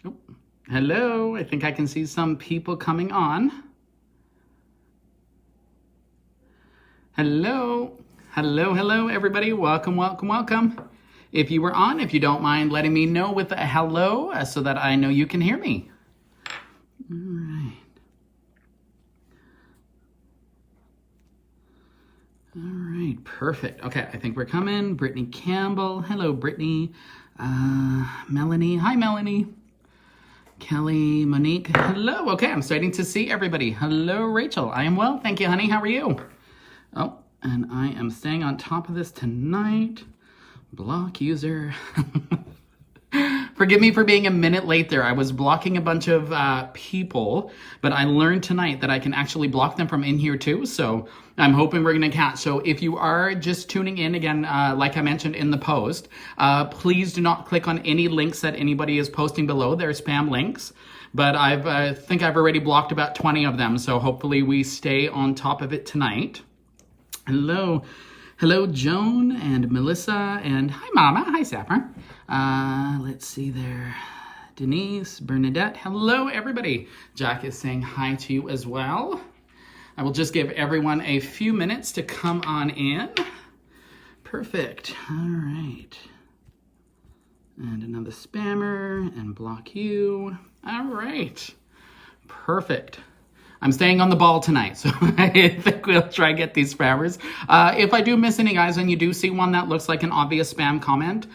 Oh, hello. I think I can see some people coming on. Hello. Hello, everybody. Welcome. If you were on, if you don't mind letting me know with a hello so that I know you can hear me. All right. All right, perfect. Okay, I think we're coming. Brittany Campbell. Hello, Brittany. Melanie. Hi, Melanie. Kelly, Monique. Hello. Okay, I'm starting to see everybody. Hello, Rachel. I am well. Thank you, honey. How are you? Oh, and I am staying on top of this tonight. Block user. Forgive me for being a minute late there. I was blocking a bunch of people, but I learned tonight that I can actually block them from in here too. So I'm hoping we're going to catch. So if you are just tuning in again, like I mentioned in the post, please do not click on any links that anybody is posting below. They're spam links. But I think I've already blocked about 20 of them. So hopefully we stay on top of it tonight. Hello, Joan and Melissa, and hi, Mama. Hi, Saffron. Let's see there. Denise, Bernadette. Hello, everybody. Jack is saying hi to you as well. I will just give everyone a few minutes to come on in. Perfect. All right. And another spammer, and block you. All right. Perfect. I'm staying on the ball tonight, so I think we'll try and get these spammers. If I do miss any, guys, and you do see one that looks like an obvious spam comment,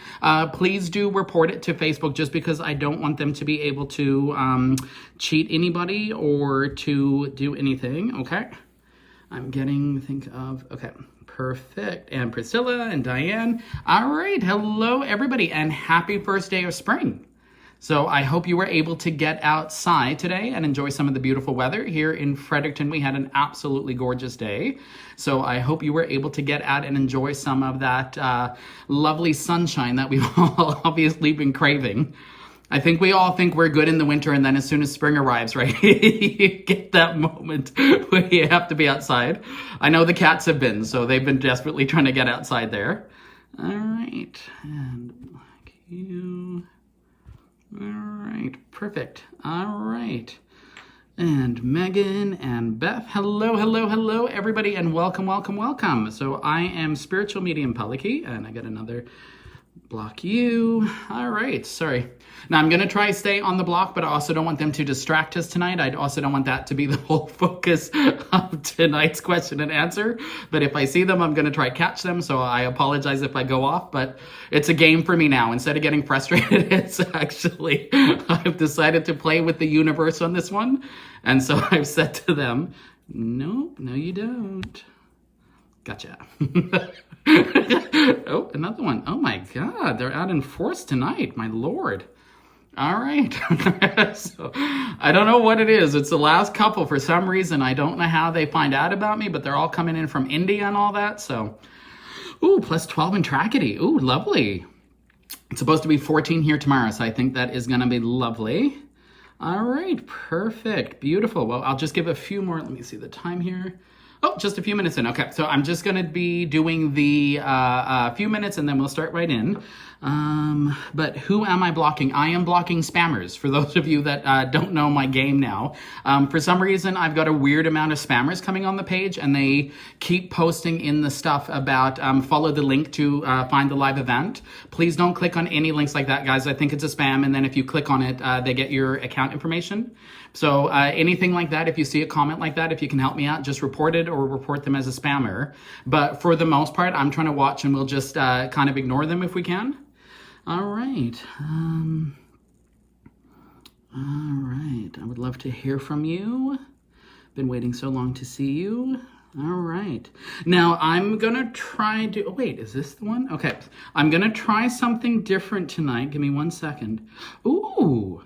please do report it to Facebook, just because I don't want them to be able to cheat anybody or to do anything, okay? I'm getting, okay, perfect. And Priscilla and Diane. All right, hello, everybody, and happy first day of spring. So I hope you were able to get outside today and enjoy some of the beautiful weather. Here in Fredericton, we had an absolutely gorgeous day. So I hope you were able to get out and enjoy some of that lovely sunshine that we've all obviously been craving. I think we all think we're good in the winter, and then as soon as spring arrives, right, you get that moment where you have to be outside. I know the cats have been, so they've been desperately trying to get outside there. All right, and block you. All right, perfect. All right. And Megan and Beth, hello, everybody, and welcome. So I am Spiritual Medium Peliki, and I got another block you. All right, sorry. Now I'm gonna try to stay on the block, but I also don't want them to distract us tonight. I also don't want that to be the whole focus of tonight's question and answer. But if I see them, I'm gonna try to catch them. So I apologize if I go off, but it's a game for me now. Instead of getting frustrated, it's actually, I've decided to play with the universe on this one. And so I've said to them, nope, no you don't. Gotcha. Oh, another one. Oh my God, they're out in force tonight, my Lord. All right. So I don't know what it is. It's the last couple. For some reason, I don't know how they find out about me, but they're all coming in from India and all that. So, ooh, plus 12 in Trackety. Ooh, lovely. It's supposed to be 14 here tomorrow, so I think that is going to be lovely. All right, perfect. Beautiful. Well, I'll just give a few more. Let me see the time here. Oh, just a few minutes in. Okay, so I'm just going to be doing the few minutes, and then we'll start right in. But who am I blocking? I am blocking spammers, for those of you that don't know my game now. For some reason, I've got a weird amount of spammers coming on the page, and they keep posting in the stuff about follow the link to find the live event. Please don't click on any links like that, guys. I think it's a spam, and then if you click on it, they get your account information. So anything like that, if you see a comment like that, if you can help me out, just report it or report them as a spammer. But for the most part, I'm trying to watch, and we'll just kind of ignore them if we can. All right. All right. I would love to hear from you. Been waiting so long to see you. All right. Now I'm going to try to, oh wait, is this the one? Okay. I'm going to try something different tonight. Give me 1 second. Ooh.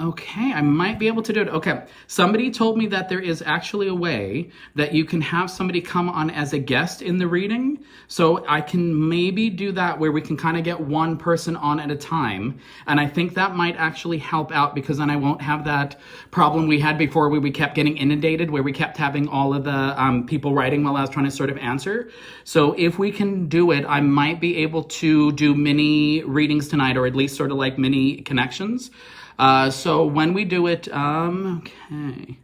Okay, I might be able to do it. Okay, somebody told me that there is actually a way that you can have somebody come on as a guest in the reading. So I can maybe do that where we can kind of get one person on at a time. And I think that might actually help out because then I won't have that problem we had before where we kept getting inundated, where we kept having all of the people writing while I was trying to sort of answer. So if we can do it, I might be able to do mini readings tonight, or at least sort of like mini connections. So when we do it, okay.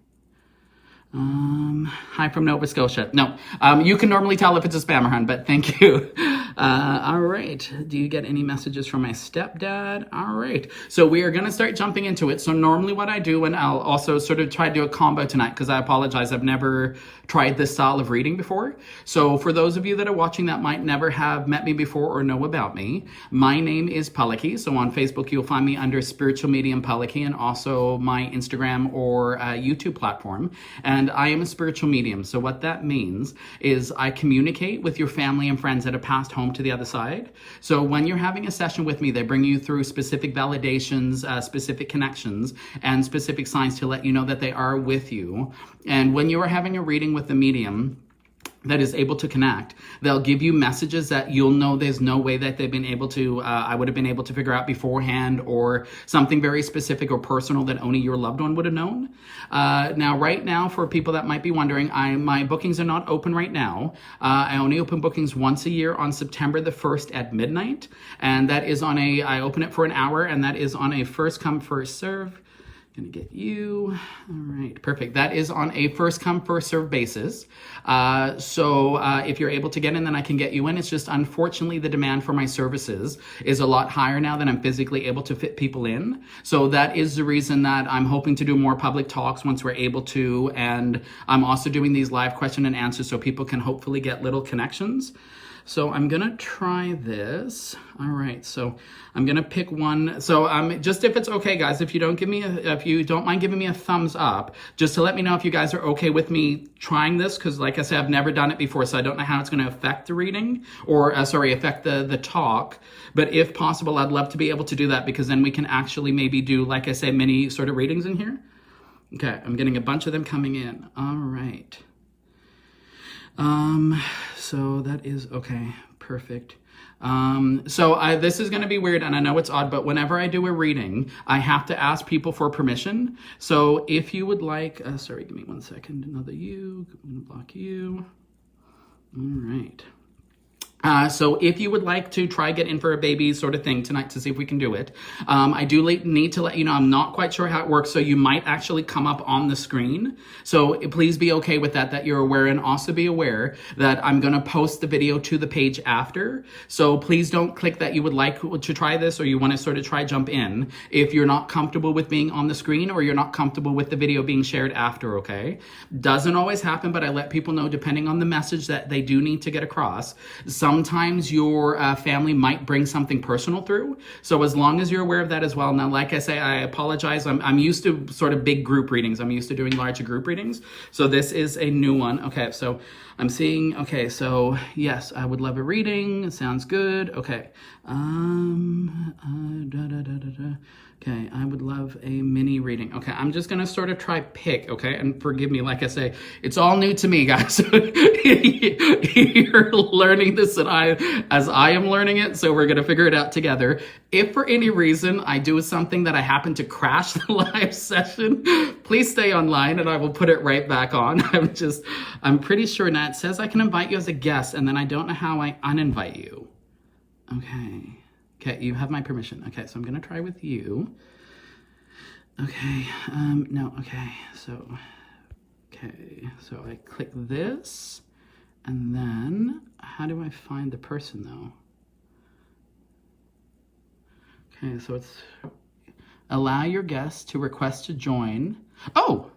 Hi from Nova Scotia. No, you can normally tell if it's a spammer, hun, but thank you. All right. Do you get any messages from my stepdad? All right. So we are going to start jumping into it. So normally what I do, and I'll also sort of try to do a combo tonight because I apologize. I've never tried this style of reading before. So for those of you that are watching that might never have met me before or know about me, my name is Palaki. So on Facebook, you'll find me under Spiritual Medium Palaki, and also my Instagram or YouTube platform. And I am a spiritual medium. So what that means is I communicate with your family and friends that have passed home to the other side. So when you're having a session with me, they bring you through specific validations, specific connections, and specific signs to let you know that they are with you. And when you are having a reading with the medium that is able to connect, they'll give you messages that you'll know there's no way that they've been able to, I would have been able to figure out beforehand, or something very specific or personal that only your loved one would have known. Now, right now, for people that might be wondering, my bookings are not open right now. I only open bookings once a year on September the 1st at midnight. And that is I open it for an hour, and that is on a first come, first serve. Gonna get you. All right, perfect. That is on a first come, first serve basis. So if you're able to get in, then I can get you in. It's just, unfortunately, the demand for my services is a lot higher now than I'm physically able to fit people in. So that is the reason that I'm hoping to do more public talks once we're able to. And I'm also doing these live question and answers so people can hopefully get little connections. So I'm gonna try this. All right, so I'm gonna pick one. So just if it's okay, guys, if you don't mind giving me a thumbs up, just to let me know if you guys are okay with me trying this, because like I said, I've never done it before, so I don't know how it's gonna affect the reading, or affect the talk. But if possible, I'd love to be able to do that, because then we can actually maybe do, like I say, mini sort of readings in here. Okay, I'm getting a bunch of them coming in. All right. So that is okay. Perfect. This is going to be weird, and I know it's odd, but whenever I do a reading, I have to ask people for permission. So if you would like, sorry, give me 1 second. Another you. I'm going to block you. All right. So if you would like to try get in for a baby sort of thing tonight to see if we can do it, I do need to let you know I'm not quite sure how it works, so you might actually come up on the screen. So please be okay with that you're aware, and also be aware that I'm going to post the video to the page after. So please don't click that you would like to try this, or you want to sort of jump in if you're not comfortable with being on the screen, or you're not comfortable with the video being shared after, okay? Doesn't always happen, but I let people know depending on the message that they do need to get across. Sometimes your family might bring something personal through. So as long as you're aware of that as well. Now, like I say, I apologize. I'm used to sort of big group readings. I'm used to doing larger group readings. So this is a new one. Okay, so I'm seeing, okay, so yes, I would love a reading. It sounds good. Okay. Okay, I would love a mini reading. Okay, I'm just gonna sort of try pick, okay? And forgive me, like I say, it's all new to me, guys. You're learning this as I am learning it, so we're gonna figure it out together. If for any reason I do something that I happen to crash the live session, please stay online and I will put it right back on. I'm pretty sure now it says I can invite you as a guest, and then I don't know how I uninvite you. Okay. Okay, you have my permission. Okay, so I'm gonna try with you. Okay, no, okay, so I click this, and then, how do I find the person though? Okay, so it's, allow your guests to request to join. Oh,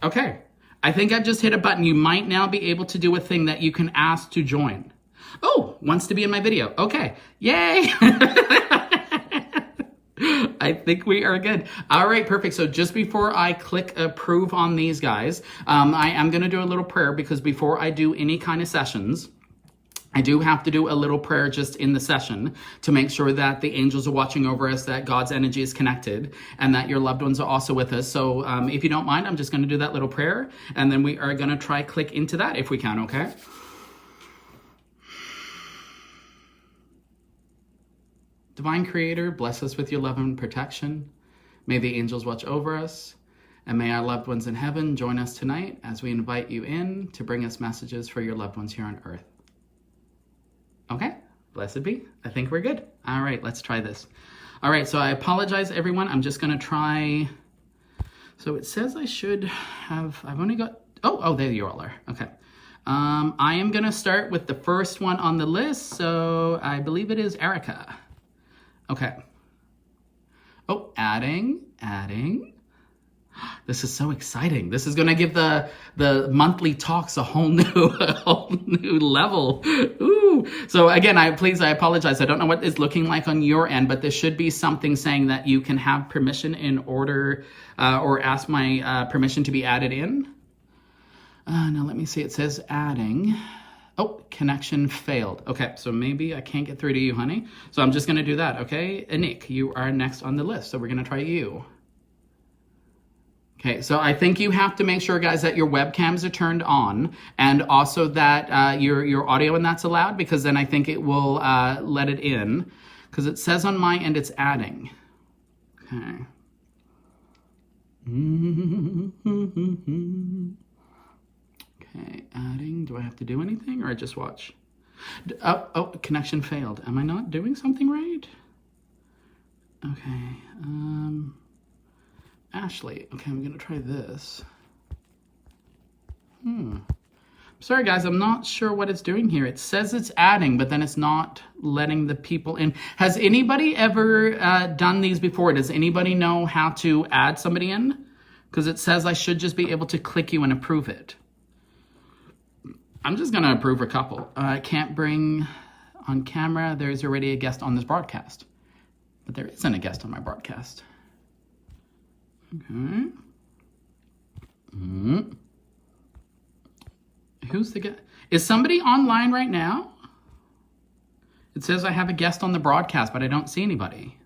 okay. I think I've just hit a button. You might now be able to do a thing that you can ask to join. Oh, wants to be in my video. Okay. Yay. I think we are good. All right, perfect. So just before I click approve on these guys, I am going to do a little prayer, because before I do any kind of sessions, I do have to do a little prayer just in the session to make sure that the angels are watching over us, that God's energy is connected, and that your loved ones are also with us. So if you don't mind, I'm just going to do that little prayer, and then we are going to try click into that if we can, okay? Divine Creator, bless us with your love and protection. May the angels watch over us, and may our loved ones in heaven join us tonight as we invite you in to bring us messages for your loved ones here on earth. Okay, blessed be. I think we're good. All right, let's try this. All right, so I apologize, everyone. I'm just going to try. So it says I should have, I've only got, oh, there you all are. Okay. I am going to start with the first one on the list. So I believe it is Erica. Okay. Oh, adding. This is so exciting. This is going to give the monthly talks a whole new level. Ooh. So again, I apologize. I don't know what it's looking like on your end, but there should be something saying that you can have permission in order or ask my permission to be added in. Now let me see. It says adding. Oh, connection failed. Okay, so maybe I can't get through to you, honey. So I'm just going to do that, okay? Anik, you are next on the list, so we're going to try you. Okay, so I think you have to make sure, guys, that your webcams are turned on and also that your audio and that's allowed, because then I think it will let it in, because it says on my end it's adding. Okay. Okay, adding. Do I have to do anything or I just watch? Oh, connection failed. Am I not doing something right? Okay. Ashley. Okay, I'm going to try this. Sorry, guys. I'm not sure what it's doing here. It says it's adding, but then it's not letting the people in. Has anybody ever done these before? Does anybody know how to add somebody in? Because it says I should just be able to click you and approve it. I'm just going to approve a couple. I can't bring on camera. There's already a guest on this broadcast. But there isn't a guest on my broadcast. Okay. Who's the guest? Is somebody online right now? It says I have a guest on the broadcast, but I don't see anybody.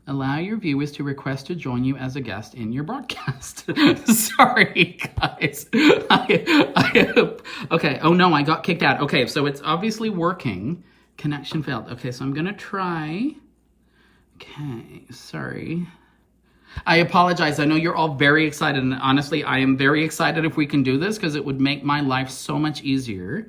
Allow your viewers to request to join you as a guest in your broadcast. Sorry, guys. Okay. Oh, no, I got kicked out. Okay, so it's obviously working. Connection failed. Okay, so I'm going to try. Okay, sorry. I apologize. I know you're all very excited, and honestly, I am very excited if we can do this because it would make my life so much easier.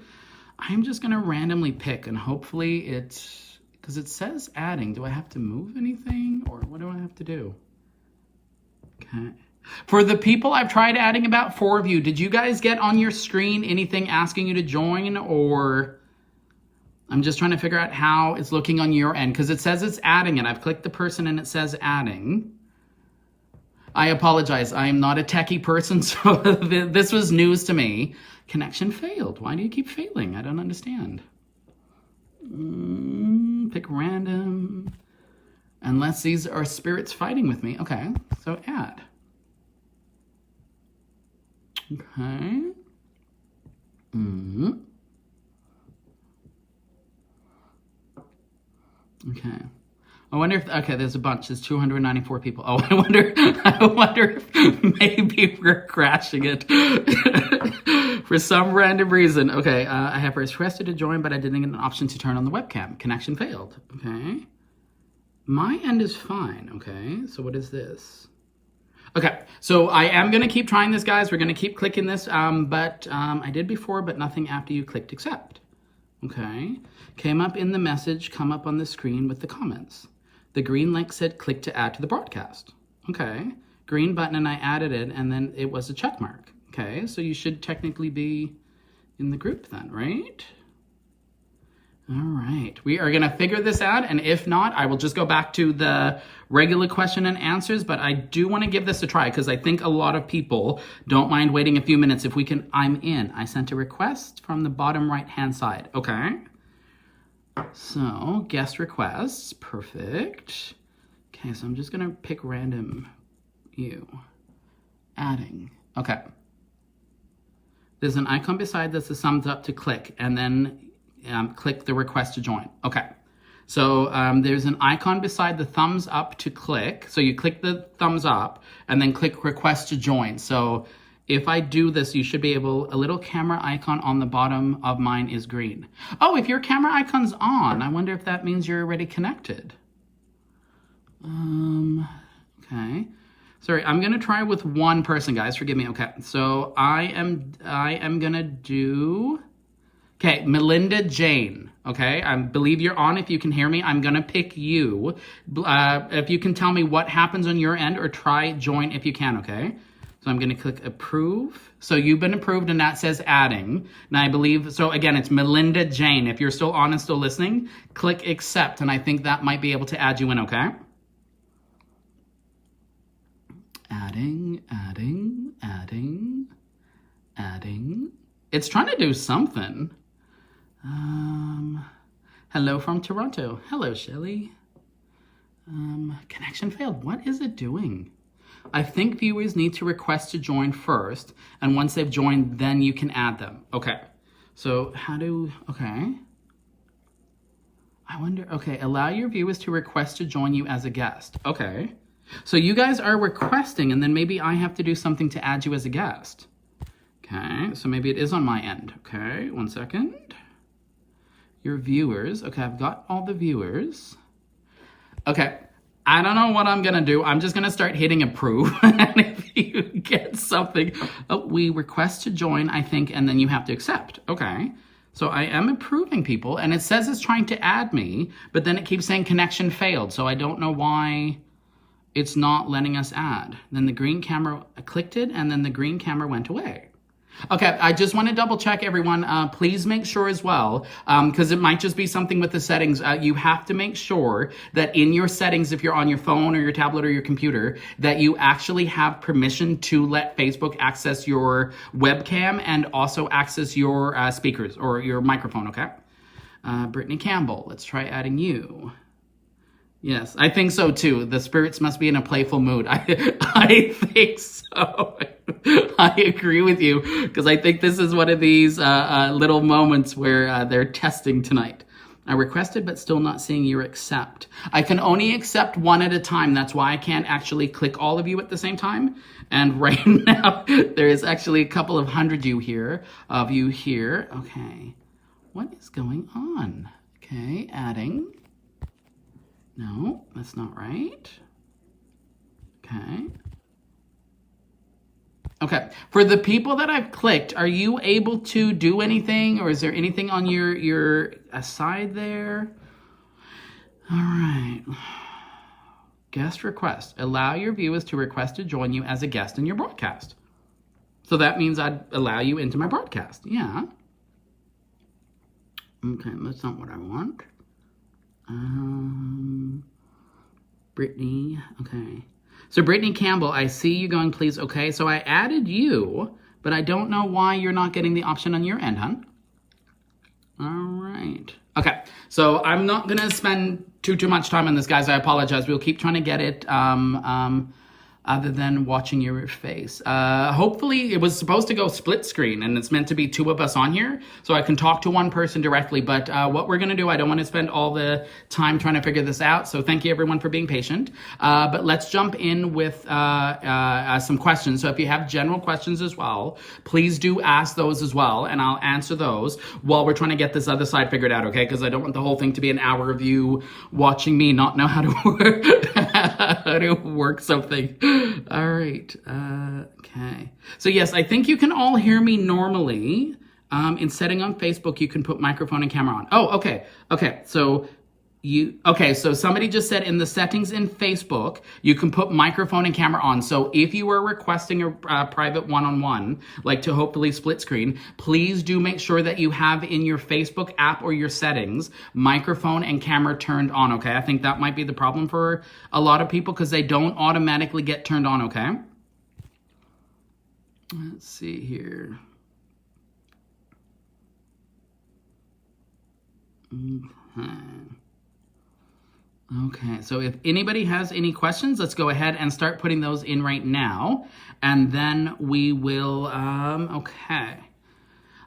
I'm just going to randomly pick, and hopefully it's... Because it says adding. Do I have to move anything? Or what do I have to do? Okay. For the people I've tried adding, about 4 of you, did you guys get on your screen anything asking you to join? Or I'm just trying to figure out how it's looking on your end. Because it says it's adding, and I've clicked the person and it says adding. I apologize. I am not a techie person, so this was news to me. Connection failed. Why do you keep failing? I don't understand. Pick random. Unless these are spirits fighting with me. Okay, so add. Okay. Okay. I wonder if, okay, there's a bunch. There's 294 people. Oh, I wonder if maybe we're crashing it for some random reason. Okay, I have requested to join, but I didn't get an option to turn on the webcam. Connection failed. Okay. My end is fine. Okay, so what is this? Okay, so I am going to keep trying this, guys. We're going to keep clicking this, but I did before, but nothing after you clicked accept. Okay, came up in the message, come up on the screen with the comments. The green link said click to add to the broadcast. Okay, green button and I added it and then it was a check mark. Okay, so you should technically be in the group then, right? All right, we are gonna figure this out, and if not, I will just go back to the regular question and answers, but I do wanna give this a try because I think a lot of people don't mind waiting a few minutes if we can. I'm in. I sent a request from the bottom right-hand side. Okay. So, guest requests, perfect. Okay, so I'm just gonna pick random you. Adding, okay. There's an icon beside this, the thumbs up to click, and then click the request to join. Okay. So there's an icon beside the thumbs up to click. So you click the thumbs up and then click request to join. So if I do this, you should be able, a little camera icon on the bottom of mine is green. Oh, if your camera icon's on, I wonder if that means you're already connected. Okay. Sorry, I'm gonna try with one person, guys. Forgive me. Okay, so I am gonna do. Okay, Melinda Jane. Okay, I believe you're on. If you can hear me, I'm gonna pick you. If you can tell me what happens on your end, or try join if you can. Okay, so I'm gonna click approve. So you've been approved, and that says adding. And I believe so. Again, it's Melinda Jane. If you're still on and still listening, click accept, and I think that might be able to add you in. Okay. Adding. It's trying to do something. Hello from Toronto. Hello, Shelly. Connection failed. What is it doing? I think viewers need to request to join first, and once they've joined, then you can add them. Okay. So okay. I wonder, okay, allow your viewers to request to join you as a guest. Okay. So you guys are requesting, and then maybe I have to do something to add you as a guest. Okay, so maybe it is on my end. Okay, 1 second. Your viewers. Okay, I've got all the viewers. Okay, I don't know what I'm gonna do. I'm just gonna start hitting approve. And if you get something, we request to join, I think, and then you have to accept. Okay, so I am approving people, and it says it's trying to add me, but then it keeps saying connection failed. So I don't know why it's not letting us add. Then the green camera, I clicked it, and then the green camera went away. Okay, I just want to double check everyone. Please make sure as well, because it might just be something with the settings. You have to make sure that in your settings, if you're on your phone or your tablet or your computer, that you actually have permission to let Facebook access your webcam and also access your speakers or your microphone, okay? Brittany Campbell, let's try adding you. Yes, I think so too. The spirits must be in a playful mood. I think so. I agree with you, because I think this is one of these little moments where they're testing tonight. I requested, but still not seeing your accept. I can only accept one at a time. That's why I can't actually click all of you at the same time. And right now, there is actually a couple of hundred of you here. Okay, what is going on? Okay, adding. No, that's not right. Okay. Okay, for the people that I've clicked, are you able to do anything, or is there anything on your side there? All right. Guest request. Allow your viewers to request to join you as a guest in your broadcast. So that means I'd allow you into my broadcast. Yeah. Okay, that's not what I want. Brittany, okay. So Brittany Campbell, I see you going, please, okay. So I added you, but I don't know why you're not getting the option on your end, hon. All right. Okay, so I'm not gonna spend too much time on this, guys. I apologize. We'll keep trying to get it other than watching your face. Hopefully it was supposed to go split screen, and it's meant to be two of us on here, so I can talk to one person directly. But what we're gonna do, I don't want to spend all the time trying to figure this out, so thank you everyone for being patient. But let's jump in with some questions. So if you have general questions as well, please do ask those as well, and I'll answer those while we're trying to get this other side figured out, okay? Because I don't want the whole thing to be an hour of you watching me not know how to work something. All right. Okay. So yes, I think you can all hear me normally. In setting on Facebook, you can put microphone and camera on. Oh, okay. Okay. So so somebody just said in the settings in Facebook, you can put microphone and camera on. So if you are requesting a private one-on-one, like to hopefully split screen, please do make sure that you have in your Facebook app or your settings, microphone and camera turned on, okay? I think that might be the problem for a lot of people, because they don't automatically get turned on, okay? Let's see here. Okay, so if anybody has any questions, let's go ahead and start putting those in right now. And then we will, okay.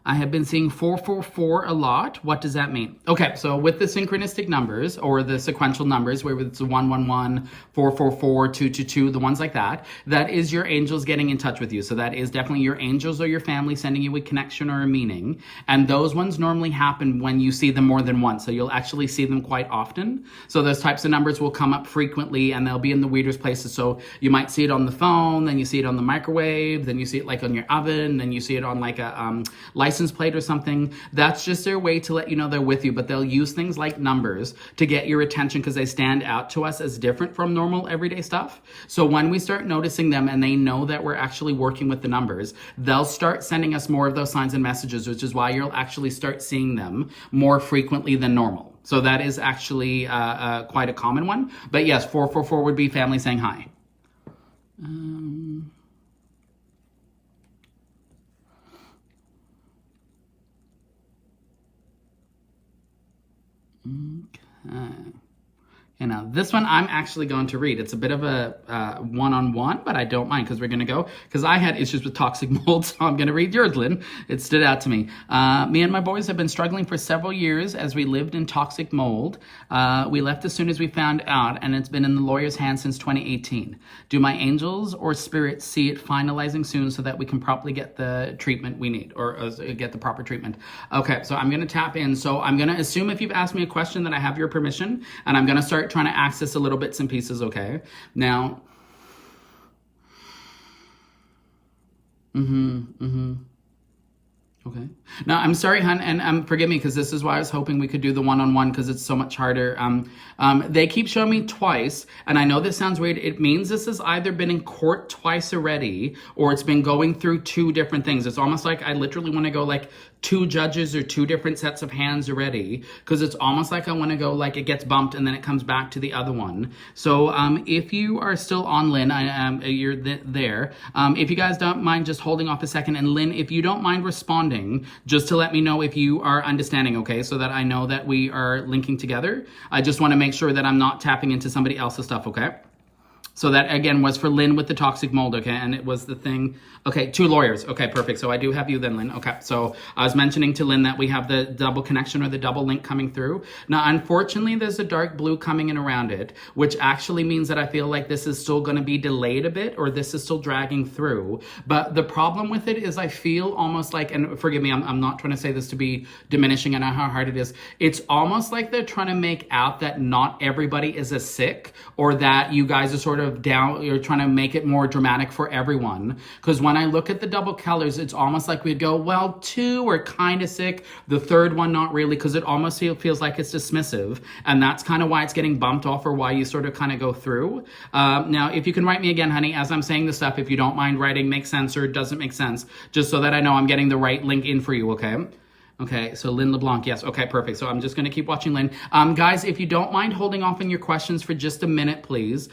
I have been seeing 444 a lot. What does that mean? Okay, so with the synchronistic numbers or the sequential numbers, where it's 111, 444, 222, the ones like that, that is your angels getting in touch with you. So that is definitely your angels or your family sending you a connection or a meaning. And those ones normally happen when you see them more than once. So you'll actually see them quite often. So those types of numbers will come up frequently and they'll be in the weirdest places. So you might see it on the phone, then you see it on the microwave, then you see it like on your oven, then you see it on like a license plate or something. That's just their way to let you know they're with you, but they'll use things like numbers to get your attention because they stand out to us as different from normal everyday stuff. So when we start noticing them and they know that we're actually working with the numbers, they'll start sending us more of those signs and messages, which is why you'll actually start seeing them more frequently than normal. So that is actually quite a common one. But yes, 444 would be family saying hi. Okay. And now this one I'm actually going to read. It's a bit of a one-on-one, but I don't mind because we're going to go. Because I had issues with toxic mold, so I'm going to read yours, Lynn. It stood out to me. Me and my boys have been struggling for several years as we lived in toxic mold. We left as soon as we found out, and it's been in the lawyer's hands since 2018. Do my angels or spirits see it finalizing soon so that we can properly get the treatment we need, or get the proper treatment? Okay, so I'm going to tap in. So I'm going to assume if you've asked me a question that I have your permission, and I'm going to start trying to access a little bits and pieces, okay? Now, okay. Now, I'm sorry, hun, and forgive me, because this is why I was hoping we could do the one-on-one, because it's so much harder. They keep showing me twice, and I know this sounds weird. It means this has either been in court twice already, or it's been going through two different things. It's almost like I literally want to go like two judges or two different sets of hands already, because it's almost like I want to go like it gets bumped and then it comes back to the other one. So if you are still on, Lynn, you're there. If you guys don't mind just holding off a second, and Lynn, if you don't mind responding, just to let me know if you are understanding, okay, so that I know that we are linking together. I just want to make sure that I'm not tapping into somebody else's stuff, okay? So that, again, was for Lynn with the toxic mold, okay? And it was the thing. Okay, two lawyers. Okay, perfect. So I do have you then, Lynn. Okay, so I was mentioning to Lynn that we have the double connection or the double link coming through. Now, unfortunately, there's a dark blue coming in around it, which actually means that I feel like this is still going to be delayed a bit, or this is still dragging through. But the problem with it is I feel almost like, and forgive me, I'm not trying to say this to be diminishing and how hard it is. It's almost like they're trying to make out that not everybody is as sick, or that you guys are sort of down, you're trying to make it more dramatic for everyone. Because when I look at the double colors, it's almost like we'd go, well, two are kind of sick, the third one not really, because it almost feels like it's dismissive, and that's kind of why it's getting bumped off, or why you sort of kind of go through. Now, if you can write me again, honey, as I'm saying this stuff, if you don't mind writing makes sense or doesn't make sense, just so that I know I'm getting the right link in for you, okay? Okay, so Lynn LeBlanc, yes. Okay, perfect. So I'm just going to keep watching Lynn. Guys, if you don't mind holding off on your questions for just a minute, please,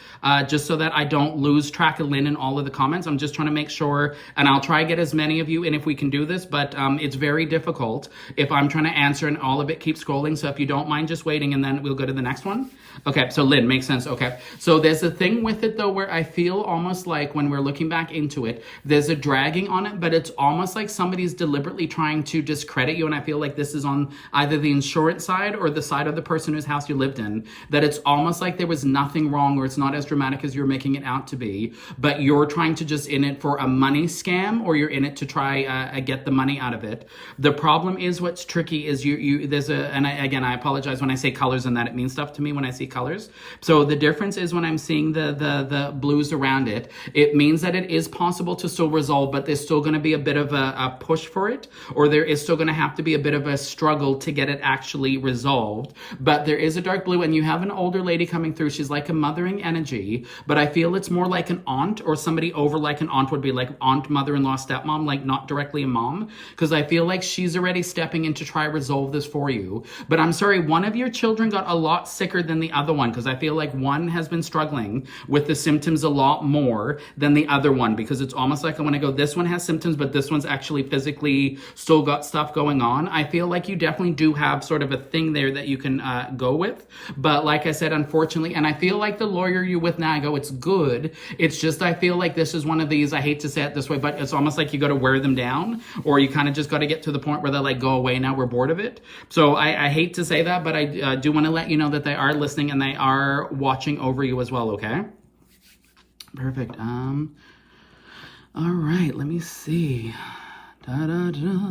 just so that I don't lose track of Lynn in all of the comments. I'm just trying to make sure, and I'll try to get as many of you in if we can do this, but it's very difficult if I'm trying to answer and all of it keeps scrolling. So if you don't mind just waiting, and then we'll go to the next one. Okay, so Lynn, makes sense. Okay, so there's a thing with it, though, where I feel almost like when we're looking back into it, there's a dragging on it, but it's almost like somebody's deliberately trying to discredit you, and I feel like this is on either the insurance side or the side of the person whose house you lived in, that it's almost like there was nothing wrong, or it's not as dramatic as you're making it out to be, but you're trying to just in it for a money scam, or you're in it to try get the money out of it. The problem is, what's tricky is again, I apologize when I say colors and that it means stuff to me when I see colors. So the difference is when I'm seeing the blues around it, it means that it is possible to still resolve, but there's still going to be a bit of a push for it, or there is still going to have to be a bit of a struggle to get it actually resolved. But there is a dark blue, and you have an older lady coming through. She's like a mothering energy, but I feel it's more like an aunt, or somebody over like an aunt would be, like aunt, mother-in-law, stepmom, like not directly a mom, because I feel like she's already stepping in to try to resolve this for you. But I'm sorry, one of your children got a lot sicker than the other one, because I feel like one has been struggling with the symptoms a lot more than the other one, because it's almost like I want to go, this one has symptoms, but this one's actually physically still got stuff going on. on. I feel like you definitely do have sort of a thing there that you can go with. But like I said, unfortunately, and I feel like the lawyer you're with now, I go, it's good. It's just, I feel like this is one of these, I hate to say it this way, but it's almost like you got to wear them down, or you kind of just got to get to the point where they're like, go away now, we're bored of it. So I hate to say that, but I do want to let you know that they are listening and they are watching over you as well, okay? Perfect. All right, let me see. Da, da, da.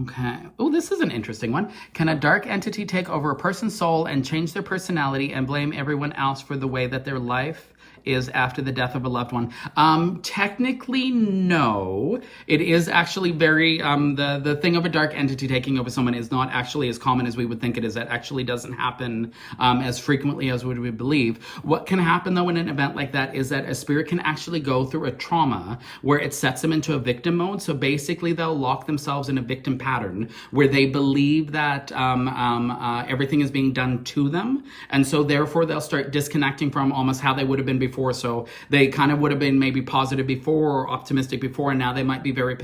Okay. Oh, this is an interesting one. Can a dark entity take over a person's soul and change their personality and blame everyone else for the way that their life is after the death of a loved one? Technically, no. It is actually very, the thing of a dark entity taking over someone is not actually as common as we would think it is. That actually doesn't happen as frequently as would we believe. What can happen though in an event like that is that a spirit can actually go through a trauma where it sets them into a victim mode. So basically they'll lock themselves in a victim pattern where they believe that everything is being done to them. And so therefore they'll start disconnecting from almost how they would have been before. So they kind of would have been maybe positive before or optimistic before, and now they might be very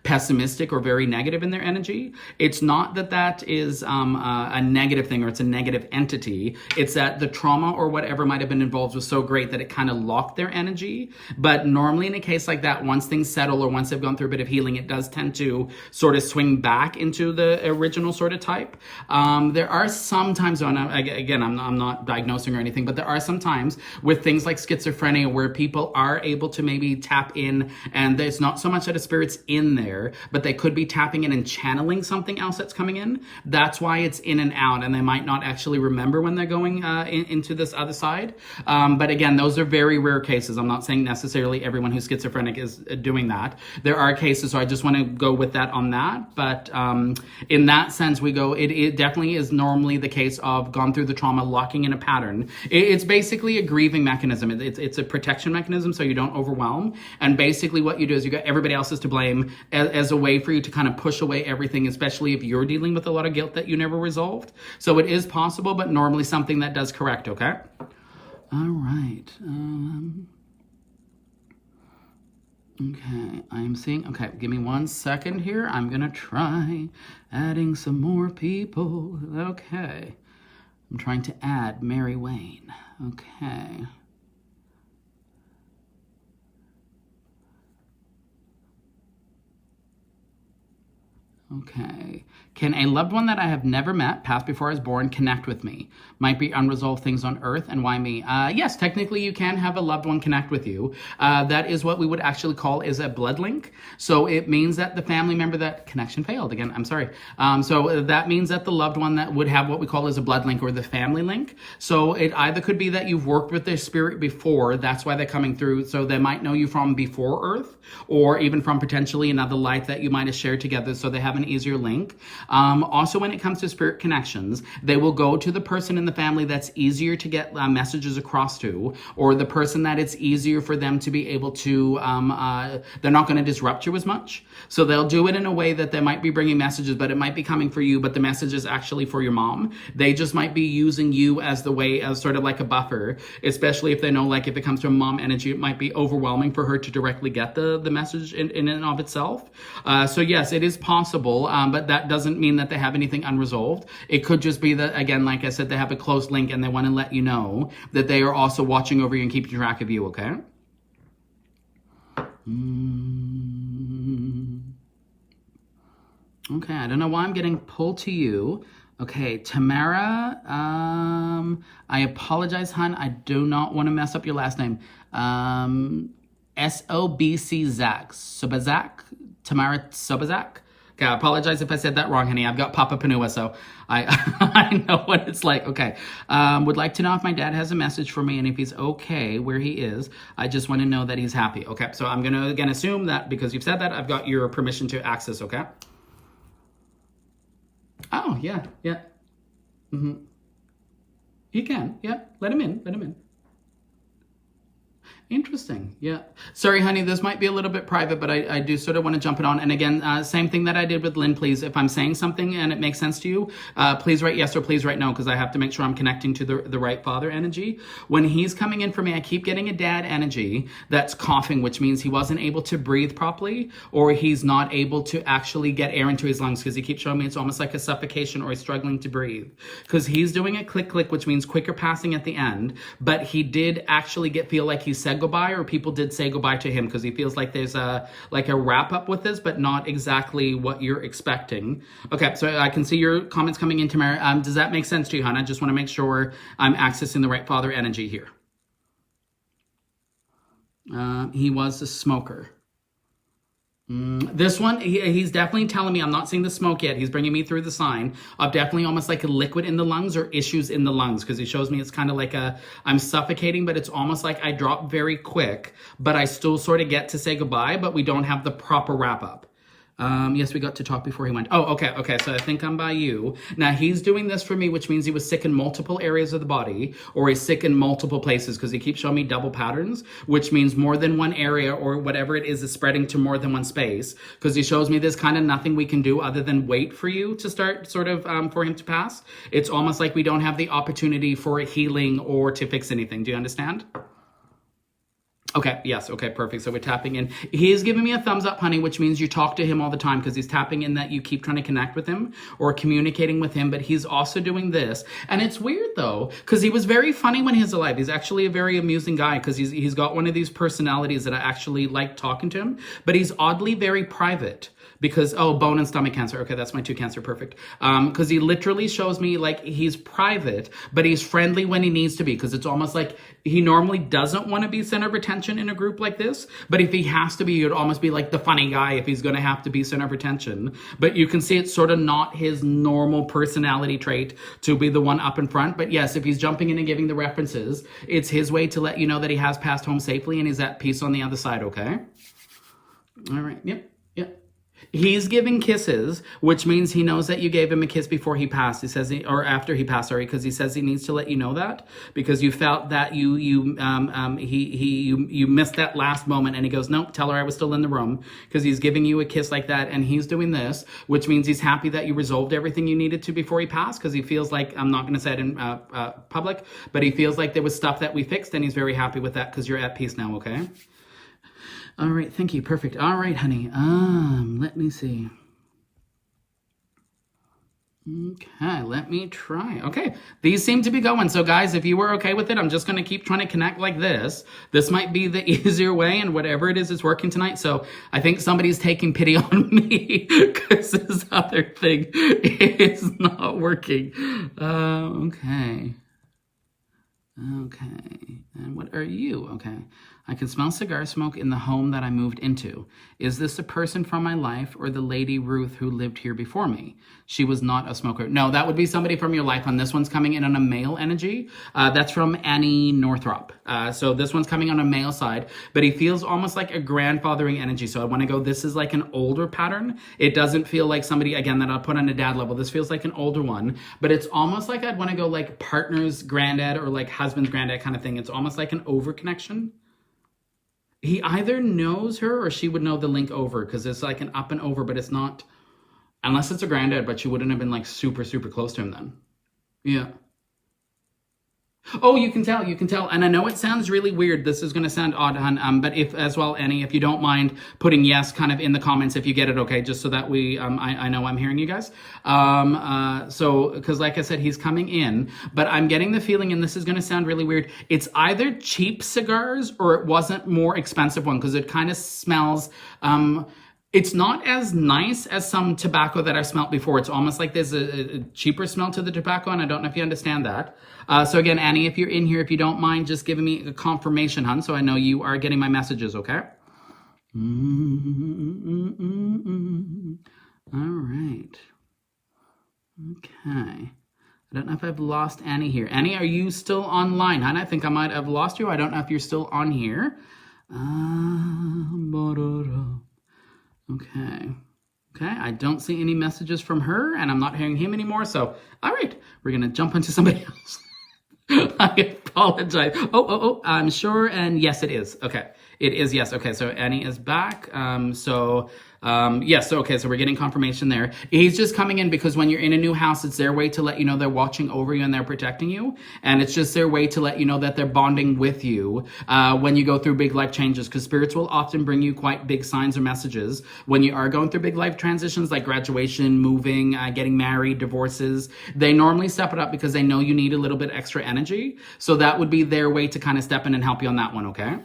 pessimistic or very negative in their energy. It's not that that is a negative thing or it's a negative entity. It's that the trauma or whatever might have been involved was so great that it kind of locked their energy. But normally in a case like that, once things settle or once they've gone through a bit of healing, it does tend to sort of swing back into the original sort of type. There are some times, again, I'm not diagnosing or anything, but there are some times with things like schizophrenia where people are able to maybe tap in, and there's not so much that a spirit's in there, but they could be tapping in and channeling something else that's coming in. That's why it's in and out, and they might not actually remember when they're going into this other side. But again, those are very rare cases. I'm not saying necessarily everyone who's schizophrenic is doing that. There are cases, so I just want to go with that on that. But in that sense, we go, it definitely is normally the case of gone through the trauma, locking in a pattern. It's basically a grieving mechanism. It's a protection mechanism so you don't overwhelm. And basically what you do is you got everybody else's to blame as a way for you to kind of push away everything, especially if you're dealing with a lot of guilt that you never resolved. So it is possible, but normally something that does correct, okay? All right. Okay, I'm seeing, okay, give me 1 second here. I'm gonna try adding some more people. Okay. I'm trying to add Mary Wayne. Okay. Okay. Can a loved one that I have never met, passed before I was born, connect with me? Might be unresolved things on earth, and why me? Yes, technically you can have a loved one connect with you. That is what we would actually call is a blood link. So it means that the family member, that connection failed again, I'm sorry. So that means that the loved one that would have what we call as a blood link or the family link. So it either could be that you've worked with their spirit before, that's why they're coming through. So they might know you from before Earth, or even from potentially another life that you might have shared together. So they have an easier link. Also, when it comes to spirit connections, they will go to the person in the family that's easier to get messages across to, or the person that it's easier for them to be able to, they're not going to disrupt you as much. So they'll do it in a way that they might be bringing messages, but it might be coming for you, but the message is actually for your mom. They just might be using you as the way, as sort of like a buffer, especially if they know, like if it comes to a mom energy, it might be overwhelming for her to directly get the message in and of itself. So yes, it is possible, but that doesn't mean that they have anything unresolved. It could just be that, again, like I said, they have a close link and they want to let you know that they are also watching over you and keeping track of you, okay? Okay, I don't know why I'm getting pulled to you. Okay, Tamara, I apologize, hon. I do not want to mess up your last name. S-O-B-C Zach. Sobazak? Tamara Sobazak? Okay, I apologize if I said that wrong, honey. I've got Papa Panua, so I I know what it's like. Okay, would like to know if my dad has a message for me and if he's okay where he is. I just want to know that he's happy. Okay, so I'm going to, again, assume that because you've said that, I've got your permission to access, okay? Oh, yeah. You can, yeah. Let him in. Interesting. Yeah. Sorry, honey, this might be a little bit private, but I do sort of want to jump it on. And again, same thing that I did with Lynn, please. If I'm saying something and it makes sense to you, please write yes or please write no, because I have to make sure I'm connecting to the right father energy. When he's coming in for me, I keep getting a dad energy that's coughing, which means he wasn't able to breathe properly, or he's not able to actually get air into his lungs, because he keeps showing me it's almost like a suffocation or he's struggling to breathe. Because he's doing a click, click, which means quicker passing at the end, but he did actually feel like he said goodbye, or people did say goodbye to him, because he feels like there's a wrap up with this, but not exactly what you're expecting. Okay, so I can see your comments coming in, Tamara. Does that make sense to you, hon? I just want to make sure I'm accessing the right father energy here. He was a smoker. This one, he's definitely telling me, I'm not seeing the smoke yet. He's bringing me through the sign of definitely almost like a liquid in the lungs or issues in the lungs, because he shows me it's kind of like I'm suffocating, but it's almost like I drop very quick, but I still sort of get to say goodbye, but we don't have the proper wrap up. Yes, we got to talk before he went. Oh, okay. So I think I'm by you. Now he's doing this for me, which means he was sick in multiple areas of the body, or he's sick in multiple places, because he keeps showing me double patterns, which means more than one area or whatever it is spreading to more than one space. Because he shows me there's kind of nothing we can do other than wait for you to start sort of, for him to pass. It's almost like we don't have the opportunity for healing or to fix anything. Do you understand? Okay, yes, okay, perfect. So we're tapping in. He is giving me a thumbs up, honey, which means you talk to him all the time, because he's tapping in that you keep trying to connect with him or communicating with him, but he's also doing this. And it's weird, though, because he was very funny when he was alive. He's actually a very amusing guy, because he's got one of these personalities that I actually like talking to him, but he's oddly very private. Because, bone and stomach cancer. Okay, that's my 2 cancer. Perfect. Because he literally shows me like he's private, but he's friendly when he needs to be. Because it's almost like he normally doesn't want to be center of attention in a group like this. But if he has to be, he'd almost be like the funny guy if he's going to have to be center of attention. But you can see it's sort of not his normal personality trait to be the one up in front. But yes, if he's jumping in and giving the references, it's his way to let you know that he has passed home safely and he's at peace on the other side, okay? All right, yep. He's giving kisses, which means he knows that you gave him a kiss before he passed. He says, or after he passed, sorry, because he says he needs to let you know that, because you felt that you missed that last moment, and he goes, nope, tell her I was still in the room, because he's giving you a kiss like that, and he's doing this, which means he's happy that you resolved everything you needed to before he passed, because he feels like, I'm not going to say it in public, but he feels like there was stuff that we fixed, and he's very happy with that, because you're at peace now, okay? All right, thank you. Perfect. All right, honey. Let me see. Okay, let me try. Okay, these seem to be going. So guys, if you were okay with it, I'm just going to keep trying to connect like this. This might be the easier way, and whatever it is working tonight. So I think somebody's taking pity on me, because this other thing is not working. Okay. And what are you? Okay. I can smell cigar smoke in the home that I moved into. Is this a person from my life or the lady Ruth who lived here before me? She was not a smoker. No, that would be somebody from your life. On this one's coming in on a male energy. That's from Annie Northrop. So this one's coming on a male side, but he feels almost like a grandfathering energy. So I want to go, this is like an older pattern. It doesn't feel like somebody, again, that I'll put on a dad level. This feels like an older one, but it's almost like I'd want to go like partner's granddad or like husband's granddad kind of thing. It's almost like an over connection. He either knows her or she would know the link over, because it's like an up and over, but it's not, unless it's a granddad, but she wouldn't have been like super, super close to him then. Yeah. Oh, you can tell. And I know it sounds really weird. This is going to sound odd, hon. But if, as well, Annie, if you don't mind putting yes kind of in the comments if you get it, okay, just so that we, I know I'm hearing you guys. So, because like I said, he's coming in, but I'm getting the feeling, and this is going to sound really weird, it's either cheap cigars or it wasn't more expensive one, because it kind of smells, it's not as nice as some tobacco that I've smelled before. It's almost like there's a cheaper smell to the tobacco, and I don't know if you understand that. So again, Annie, if you're in here, if you don't mind just giving me a confirmation, hun, so I know you are getting my messages, okay? All right. Okay. I don't know if I've lost Annie here. Annie, are you still online, hun? I think I might have lost you. I don't know if you're still on here. Okay, I don't see any messages from her, and I'm not hearing him anymore, so, all right, we're going to jump into somebody else. I apologize. I'm sure, and yes, it is. Okay, it is, yes. Okay, so Annie is back. Yes, okay, so we're getting confirmation there. He's just coming in because when you're in a new house, it's their way to let you know they're watching over you and they're protecting you. And it's just their way to let you know that they're bonding with you when you go through big life changes, because spirits will often bring you quite big signs or messages when you are going through big life transitions like graduation, moving, getting married, divorces. They normally step it up because they know you need a little bit extra energy. So that would be their way to kind of step in and help you on that one, okay?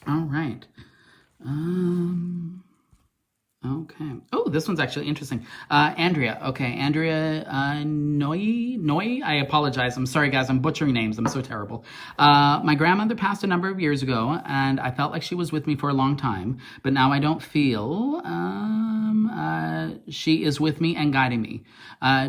All right. Okay. Oh, this one's actually interesting. Andrea. Okay, Andrea Noy. I apologize. I'm sorry, guys. I'm butchering names. I'm so terrible. My grandmother passed a number of years ago, and I felt like she was with me for a long time. But now I don't feel she is with me and guiding me.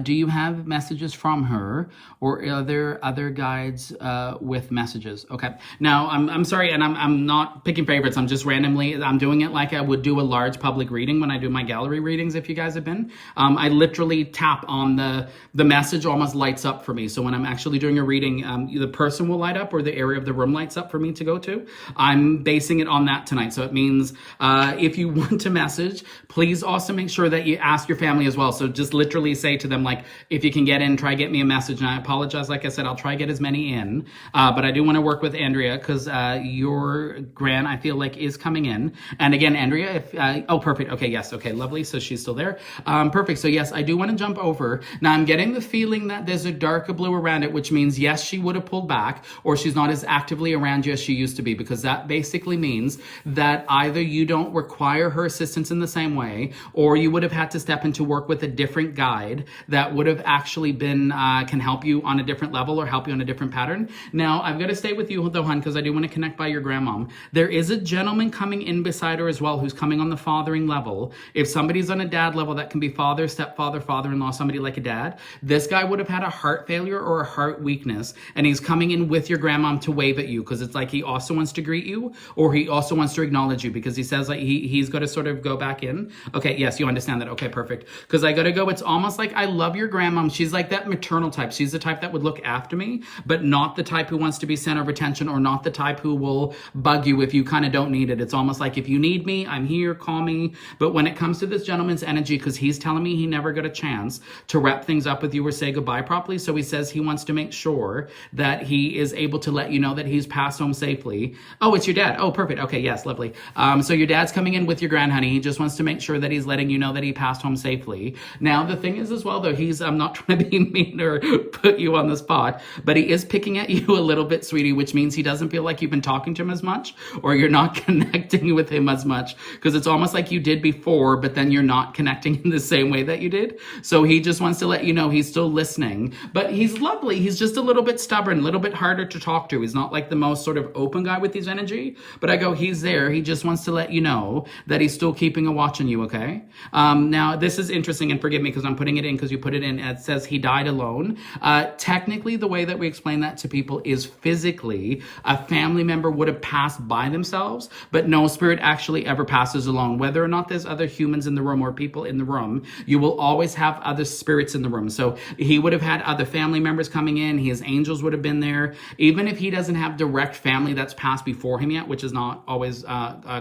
Do you have messages from her, or are there other guides with messages? Okay. Now, I'm sorry, and I'm not picking favorites. I'm just randomly. I'm doing it like I would do a large public reading when I do my gallery readings, if you guys have been. I literally tap on the message, almost lights up for me. So when I'm actually doing a reading, the person will light up or the area of the room lights up for me to go to. I'm basing it on that tonight. So it means if you want to message, please also make sure that you ask your family as well. So just literally say to them, like, if you can get in, try get me a message. And I apologize, like I said, I'll try get as many in. But I do want to work with Andrea because your gran, I feel like, is coming in. And again, Andrea, if oh, perfect. Okay, yes. Okay, lovely. So she's still there. Perfect. So yes, I do want to jump over. Now I'm getting the feeling that there's a darker blue around it, which means yes, she would have pulled back, or she's not as actively around you as she used to be, because that basically means that either you don't require her assistance in the same way, or you would have had to step into work with a different guide that would have actually been, can help you on a different level or help you on a different pattern. Now I've got to stay with you though, hon, because I do want to connect by your grandmom. There is a gentleman coming in beside her as well, who's coming on the fathering level. If somebody's on a dad level, that can be father, stepfather, father-in-law, somebody like a dad. This guy would have had a heart failure or a heart weakness, and he's coming in with your grandmom to wave at you, because it's like he also wants to greet you, or he also wants to acknowledge you, because he says like he's got to sort of go back in. Okay, yes, you understand that. Okay, perfect. Because I got to go, it's almost like I love your grandmom. She's like that maternal type. She's the type that would look after me, but not the type who wants to be center of attention, or not the type who will bug you if you kind of don't need it. It's almost like, if you need me, I'm here, call me. But when it comes to this gentleman's energy, because he's telling me he never got a chance to wrap things up with you or say goodbye properly, so he says he wants to make sure that he is able to let you know that he's passed home safely. Oh, it's your dad. Oh, perfect. Okay, yes, lovely. So your dad's coming in with your grand honey. He just wants to make sure that he's letting you know that he passed home safely. Now, the thing is as well, though, I'm not trying to be mean or put you on the spot, but he is picking at you a little bit, sweetie, which means he doesn't feel like you've been talking to him as much, or you're not connecting with him as much, because it's almost like you did before, but then you're not connecting in the same way that you did. So he just wants to let you know he's still listening, but he's lovely. He's just a little bit stubborn, a little bit harder to talk to. He's not like the most sort of open guy with his energy, but I go, he's there. He just wants to let you know that he's still keeping a watch on you, okay? Now, this is interesting, and forgive me because I'm putting it in because you put it in. It says he died alone. Technically, the way that we explain that to people is physically, a family member would have passed by themselves, but no spirit actually ever passes alone. Whether or not there's other humans in the room or people in the room, you will always have other spirits in the room. So he would have had other family members coming in. His angels would have been there. Even if he doesn't have direct family that's passed before him yet, which is not always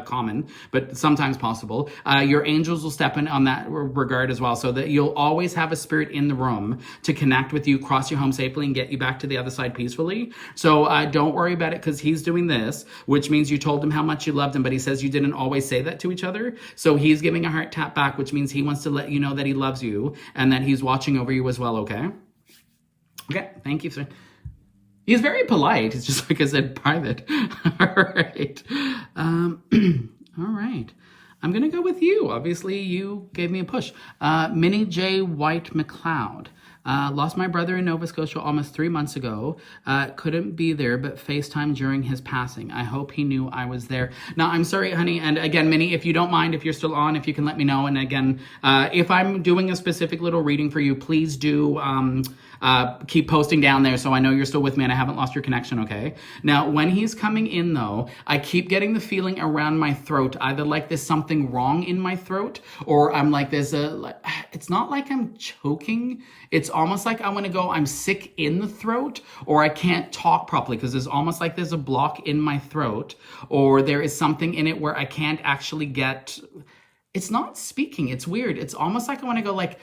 common, but sometimes possible, your angels will step in on that regard as well, so that you'll always have a spirit in the room to connect with you, cross you home safely, and get you back to the other side peacefully. So don't worry about it, because he's doing this, which means you told him how much you loved him, but he says you didn't always say that to each other. So he's giving a heart tap back, which means he wants to let you know that he loves you and that he's watching over you as well, okay? Okay, thank you, sir. He's very polite. It's just like I said, private. All right. All right. I'm going to go with you. Obviously, you gave me a push. Minnie J. White McLeod. Lost my brother in Nova Scotia almost 3 months ago. Couldn't be there, but FaceTime during his passing. I hope he knew I was there. Now, I'm sorry, honey. And again, Minnie, if you don't mind, if you're still on, if you can let me know. And again, if I'm doing a specific little reading for you, please do keep posting down there so I know you're still with me and I haven't lost your connection, okay? Now, when he's coming in, though, I keep getting the feeling around my throat, either like there's something wrong in my throat, or I'm like, it's not like I'm choking. It's almost like I want to go, I'm sick in the throat, or I can't talk properly because there's almost like there's a block in my throat, or there is something in it where I can't actually get, it's not speaking. It's weird. It's almost like I want to go like,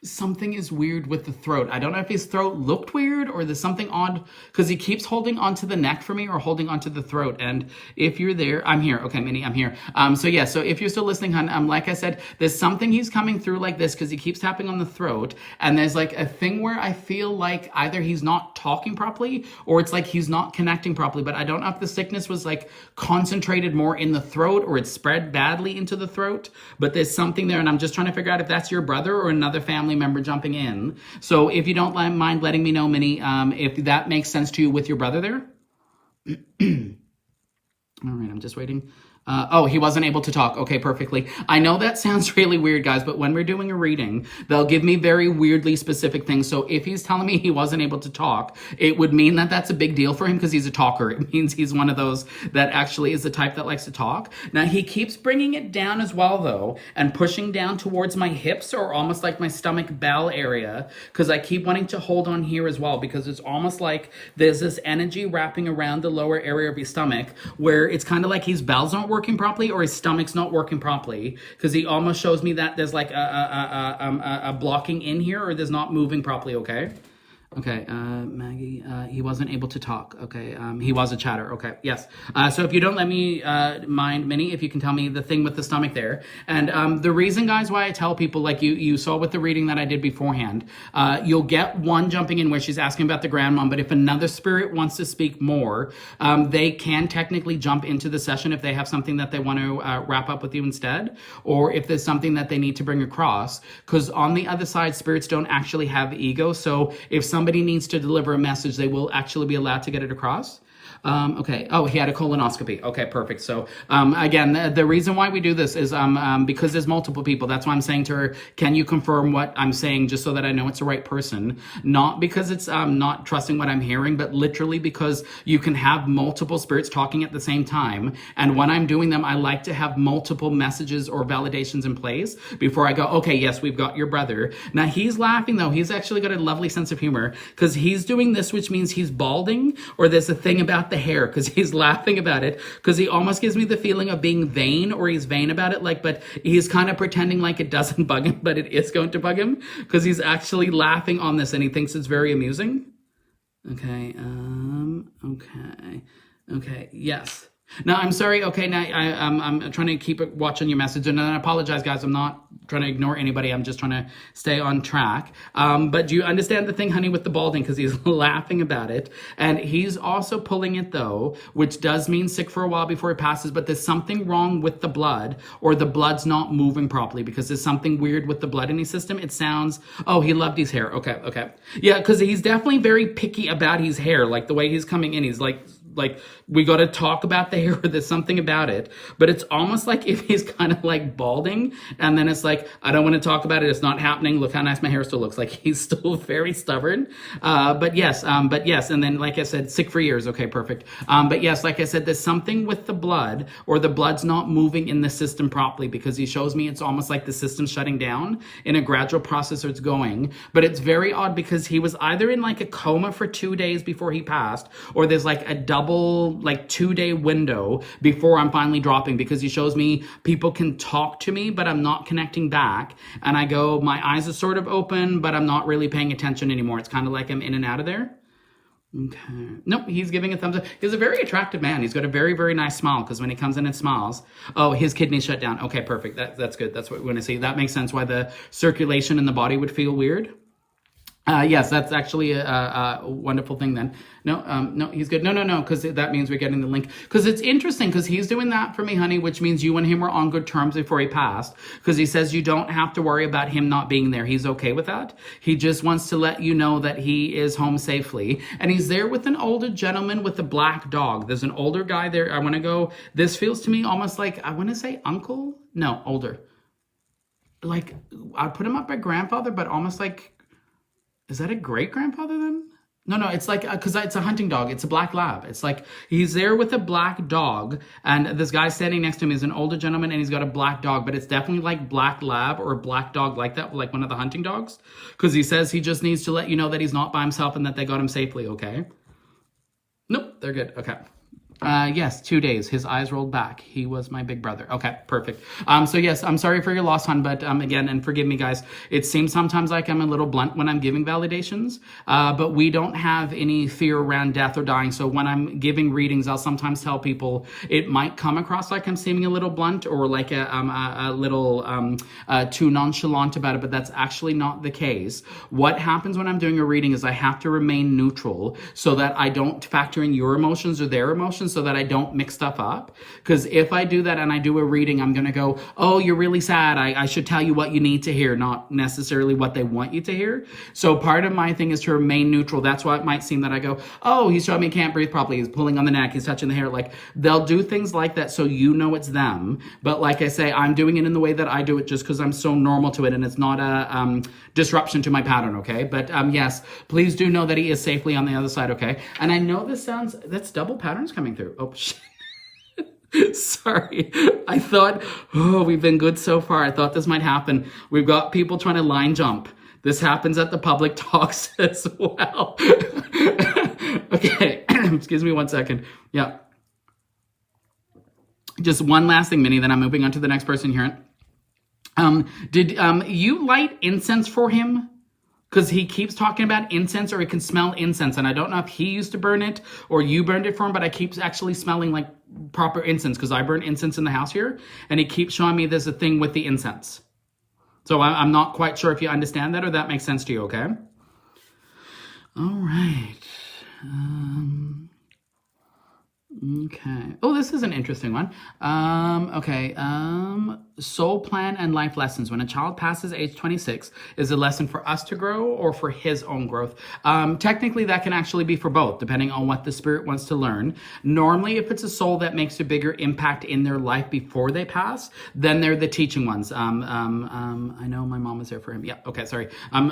something is weird with the throat. I don't know if his throat looked weird or there's something odd because he keeps holding onto the neck for me or holding onto the throat. And if you're there, I'm here. Okay, Minnie, I'm here. So yeah, so if you're still listening, hun, like I said, there's something he's coming through like this because he keeps tapping on the throat. And there's like a thing where I feel like either he's not talking properly or it's like he's not connecting properly. But I don't know if the sickness was like concentrated more in the throat or it spread badly into the throat. But there's something there. And I'm just trying to figure out if that's your brother or another family member jumping in. So if you don't mind letting me know, Minnie, if that makes sense to you with your brother there. All right, I'm just waiting. Oh, he wasn't able to talk. Okay, perfectly. I know that sounds really weird, guys, but when we're doing a reading, they'll give me very weirdly specific things. So if he's telling me he wasn't able to talk, it would mean that that's a big deal for him because he's a talker. It means he's one of those that actually is the type that likes to talk. Now, he keeps bringing it down as well, though, and pushing down towards my hips or almost like my stomach bell area because I keep wanting to hold on here as well because it's almost like there's this energy wrapping around the lower area of his stomach where it's kind of like his bells aren't working properly or his stomach's not working properly because he almost shows me that there's like a blocking in here or there's not moving properly. Okay, Maggie, he wasn't able to talk. Okay, he was a chatter. Okay, yes. So if you don't let me mind, Minnie, if you can tell me the thing with the stomach there. And the reason, guys, why I tell people, like you saw with the reading that I did beforehand, you'll get one jumping in where she's asking about the grandmom, but if another spirit wants to speak more, they can technically jump into the session if they have something that they want to wrap up with you instead, or if there's something that they need to bring across. Because on the other side, spirits don't actually have ego. So if somebody needs to deliver a message, they will actually be allowed to get it across. Okay. Oh, he had a colonoscopy. Okay, perfect. So, again, the reason why we do this is because there's multiple people. That's why I'm saying to her, can you confirm what I'm saying just so that I know it's the right person? Not because it's not trusting what I'm hearing, but literally because you can have multiple spirits talking at the same time. And when I'm doing them, I like to have multiple messages or validations in place before I go, okay, yes, we've got your brother. Now, he's laughing, though. He's actually got a lovely sense of humor because he's doing this, which means he's balding, or there's a thing about the hair because he's laughing about it because he almost gives me the feeling of being vain or he's vain about it, like, but he's kind of pretending like it doesn't bug him, but it is going to bug him because he's actually laughing on this and he thinks it's very amusing. Okay, okay, yes. No, I'm sorry. Okay, now I'm trying to keep a watch on your message, and I apologize, guys. I'm not trying to ignore anybody. I'm just trying to stay on track. But do you understand the thing, honey, with the balding? Because he's laughing about it, and he's also pulling it though, which does mean sick for a while before it passes. But there's something wrong with the blood, or the blood's not moving properly because there's something weird with the blood in his system. It sounds. Oh, he loved his hair. Okay, yeah, because he's definitely very picky about his hair, like the way he's coming in. He's like we got to talk about the hair. There's something about it, but it's almost like if he's kind of like balding and then it's like, I don't want to talk about it. It's not happening. Look how nice my hair still looks. Like he's still very stubborn. But yes. And then, like I said, sick for years. Okay, perfect. But yes, like I said, there's something with the blood or the blood's not moving in the system properly because he shows me it's almost like the system's shutting down in a gradual process or it's going, but it's very odd because he was either in like a coma for 2 days before he passed, or there's like a double like 2-day window before I'm finally dropping because he shows me people can talk to me, but I'm not connecting back. And I go, my eyes are sort of open, but I'm not really paying attention anymore. It's kind of like I'm in and out of there. Okay. Nope, he's giving a thumbs up. He's a very attractive man. He's got a very, very nice smile because when he comes in and smiles, oh, his kidneys shut down. Okay, perfect. That's good. That's what we want to see. That makes sense why the circulation in the body would feel weird. Yes, that's actually a wonderful thing then. No, he's good. No, because that means we're getting the link. Because it's interesting because he's doing that for me, honey, which means you and him were on good terms before he passed. Because he says you don't have to worry about him not being there. He's okay with that. He just wants to let you know that he is home safely. And he's there with an older gentleman with a black dog. There's an older guy there. I want to go, this feels to me almost like, I want to say uncle? No, older. Like, I'd put him up by grandfather, but almost like, is that a great-grandfather then? No, it's like because it's a hunting dog. It's a black lab. It's like he's there with a black dog, and this guy standing next to him is an older gentleman, and he's got a black dog. But it's definitely like black lab or a black dog like that, like one of the hunting dogs. Because he says he just needs to let you know that he's not by himself and that they got him safely. Okay. Nope, they're good. Okay. Yes, 2 days. His eyes rolled back. He was my big brother. Okay, perfect. So yes, I'm sorry for your loss, hon, but again, and forgive me, guys. It seems sometimes like I'm a little blunt when I'm giving validations, but we don't have any fear around death or dying. So when I'm giving readings, I'll sometimes tell people it might come across like I'm seeming a little blunt or like a little too nonchalant about it, but that's actually not the case. What happens when I'm doing a reading is I have to remain neutral so that I don't factor in your emotions or their emotions, so that I don't mix stuff up. Because if I do that and I do a reading, I'm going to go, oh, you're really sad. I should tell you what you need to hear, not necessarily what they want you to hear. So part of my thing is to remain neutral. That's why it might seem that I go, oh, he's showing me he can't breathe properly. He's pulling on the neck. He's touching the hair. Like they'll do things like that so you know it's them. But like I say, I'm doing it in the way that I do it just because I'm so normal to it and it's not a disruption to my pattern, okay? But yes, please do know that he is safely on the other side, okay? And I know this sounds, that's double patterns coming through. Oh, shit. Sorry. I thought, oh, we've been good so far. I thought this might happen. We've got people trying to line jump. This happens at the public talks as well. Okay. Excuse me 1 second. Yeah. Just one last thing, Minnie, then I'm moving on to the next person here. Did you light incense for him? Because he keeps talking about incense, or he can smell incense. And I don't know if he used to burn it or you burned it for him, but I keep actually smelling like proper incense because I burn incense in the house here. And he keeps showing me there's a thing with the incense. So I'm not quite sure if you understand that or that makes sense to you, okay? All right. Okay. Oh, this is an interesting one. Okay. Soul plan and life lessons. When a child passes age 26, is a lesson for us to grow or for his own growth? Technically, that can actually be for both, depending on what the spirit wants to learn. Normally, if it's a soul that makes a bigger impact in their life before they pass, then they're the teaching ones. I know my mom was there for him. Yeah. Okay. Sorry.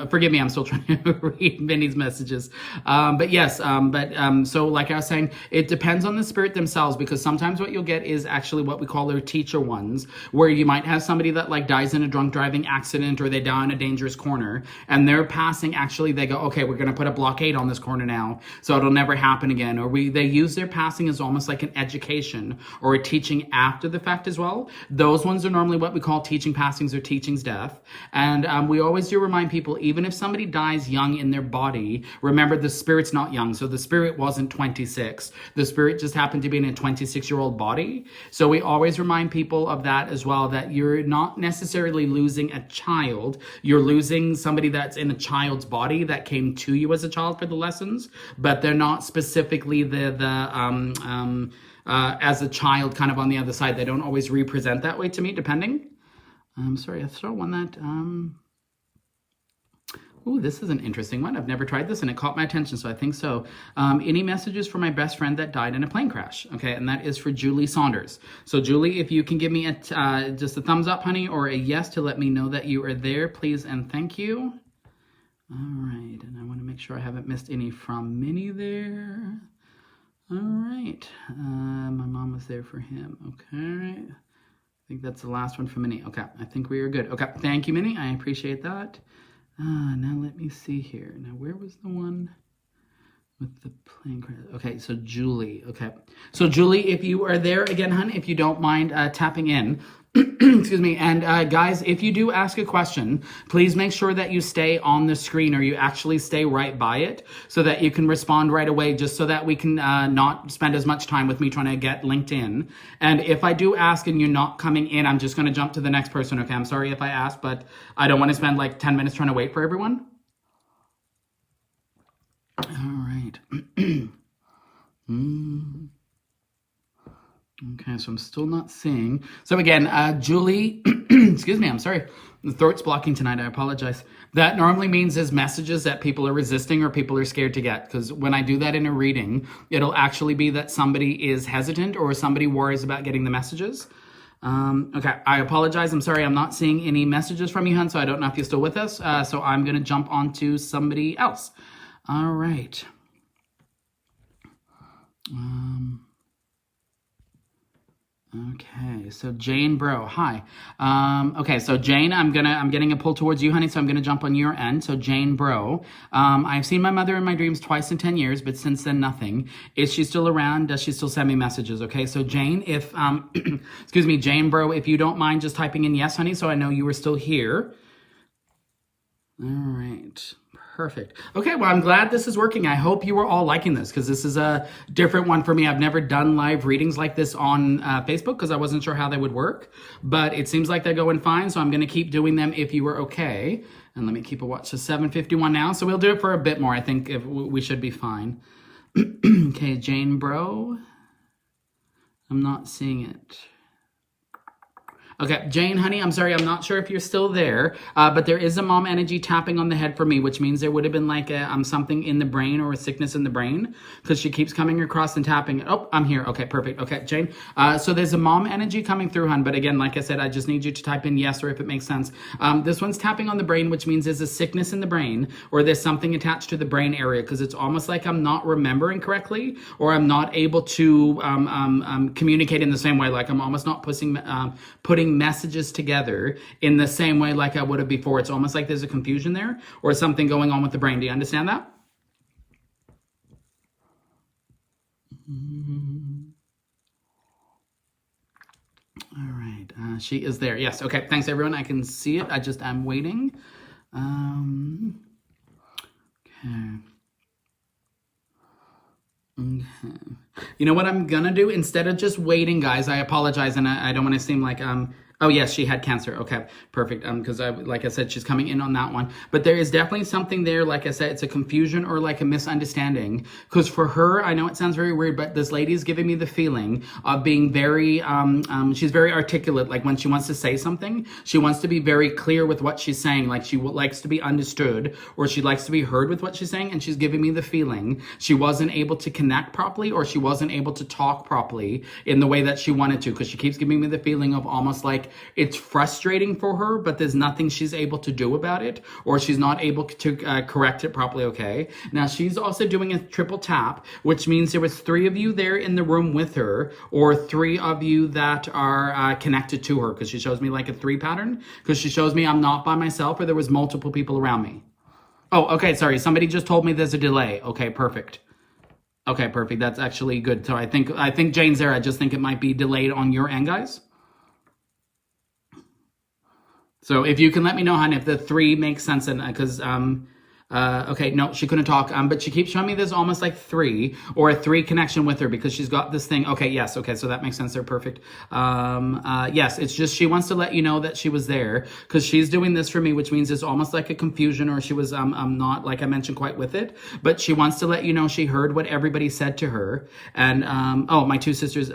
Forgive me. I'm still trying to read Vinny's messages. But yes. So like I was saying, it depends on the spirit themselves, because sometimes what you'll get is actually what we call their teacher ones, where you might have somebody that like dies in a drunk driving accident or they die in a dangerous corner and they're passing, actually they go, okay, we're going to put a blockade on this corner now so it'll never happen again. Or they use their passing as almost like an education or a teaching after the fact as well. Those ones are normally what we call teaching passings or teachings death. And we always do remind people, even if somebody dies young in their body, remember the spirit's not young. So the spirit wasn't 26. The spirit just happened to be in a 26-year-old body. So we always remind people of that as well, that you're not necessarily losing a child. You're losing somebody that's in a child's body that came to you as a child for the lessons, but they're not specifically as a child kind of on the other side. They don't always represent that way to me, depending. Sorry, I saw one that... Ooh, this is an interesting one. I've never tried this and it caught my attention, so I think so. Any messages for my best friend that died in a plane crash? Okay, and that is for Julie Saunders. So Julie, if you can give me just a thumbs up, honey, or a yes to let me know that you are there, please and thank you. All right, and I want to make sure I haven't missed any from Minnie there. All right, my mom was there for him. Okay, I think that's the last one for Minnie. Okay, I think we are good. Okay, thank you, Minnie. I appreciate that. Now let me see here. Now, where was the one with the plane crash? Okay, so Julie. Okay, so Julie, if you are there again, hun, if you don't mind tapping in. Excuse me. And guys, if you do ask a question, please make sure that you stay on the screen or you actually stay right by it so that you can respond right away, just so that we can not spend as much time with me trying to get linked in. And if I do ask and you're not coming in, I'm just going to jump to the next person. Okay, I'm sorry if I ask, but I don't want to spend like 10 minutes trying to wait for everyone. All right. Okay, so I'm still not seeing. So again, Julie, excuse me, I'm sorry. The throat's blocking tonight. I apologize. That normally means is messages that people are resisting or people are scared to get. Because when I do that in a reading, it'll actually be that somebody is hesitant or somebody worries about getting the messages. Okay, I apologize. I'm sorry. I'm not seeing any messages from you, hun, so I don't know if you're still with us. So I'm going to jump on to somebody else. All right. Um, Okay, so Jane Bro, hi. Okay, so Jane, I'm getting a pull towards you, honey. So I'm gonna jump on your end. So Jane Bro, I've seen my mother in my dreams twice in 10 years, but since then nothing. Is she still around? Does she still send me messages? Okay, so Jane, if excuse me, Jane Bro, if you don't mind just typing in yes, honey, so I know you were still here. All right. Perfect. Okay, well, I'm glad this is working. I hope you are all liking this because this is a different one for me. I've never done live readings like this on Facebook because I wasn't sure how they would work, but it seems like they're going fine, so I'm going to keep doing them if you were okay. And let me keep a watch. So 7:51 now, so we'll do it for a bit more. I think we should be fine. Okay, Jane Bro. I'm not seeing it. Okay, Jane, honey, I'm sorry, I'm not sure if you're still there, but there is a mom energy tapping on the head for me, which means there would have been like something in the brain or a sickness in the brain, because she keeps coming across and tapping. Oh, I'm here. Okay, perfect. Okay, Jane. So there's a mom energy coming through, hon, but again, like I said, I just need you to type in yes or if it makes sense. This one's tapping on the brain, which means there's a sickness in the brain, or there's something attached to the brain area, because it's almost like I'm not remembering correctly, or I'm not able to communicate in the same way, like I'm almost not putting messages together in the same way like I would have before. It's almost like there's a confusion there or something going on with the brain. Do you understand that? All right. She is there. Yes. Okay. Thanks, everyone. I can see it. I'm waiting. Okay. Okay. You know what I'm gonna do? Instead of just waiting, guys, I apologize, and I don't want to seem like oh yes, she had cancer. Okay, perfect. Because like I said, she's coming in on that one. But there is definitely something there. Like I said, it's a confusion or like a misunderstanding. Because for her, I know it sounds very weird, but this lady is giving me the feeling of being very she's very articulate. Like when she wants to say something, she wants to be very clear with what she's saying. Like she likes to be understood, or she likes to be heard with what she's saying. And she's giving me the feeling she wasn't able to connect properly, or she wasn't able to talk properly in the way that she wanted to. Because she keeps giving me the feeling of almost like it's frustrating for her, but there's nothing she's able to do about it, or she's not able to correct it properly. Okay. Now she's also doing a triple tap, which means there was 3 of you there in the room with her, or 3 of you that are connected to her, because she shows me like a 3 pattern, because she shows me I'm not by myself, or there was multiple people around me. Oh, okay. Sorry. Somebody just told me there's a delay. Okay, perfect. Okay, perfect. That's actually good. So I think Jane's there. I just think it might be delayed on your end, guys. So if you can let me know, hon, if the 3 makes sense, and because okay, no, she couldn't talk. But she keeps showing me there's almost like 3 or a 3 connection with her, because she's got this thing. Okay, yes, okay, so that makes sense. They're perfect. Yes, it's just she wants to let you know that she was there, because she's doing this for me, which means it's almost like a confusion, or she was not, like I mentioned, quite with it. But she wants to let you know she heard what everybody said to her. And oh, my 2 sisters,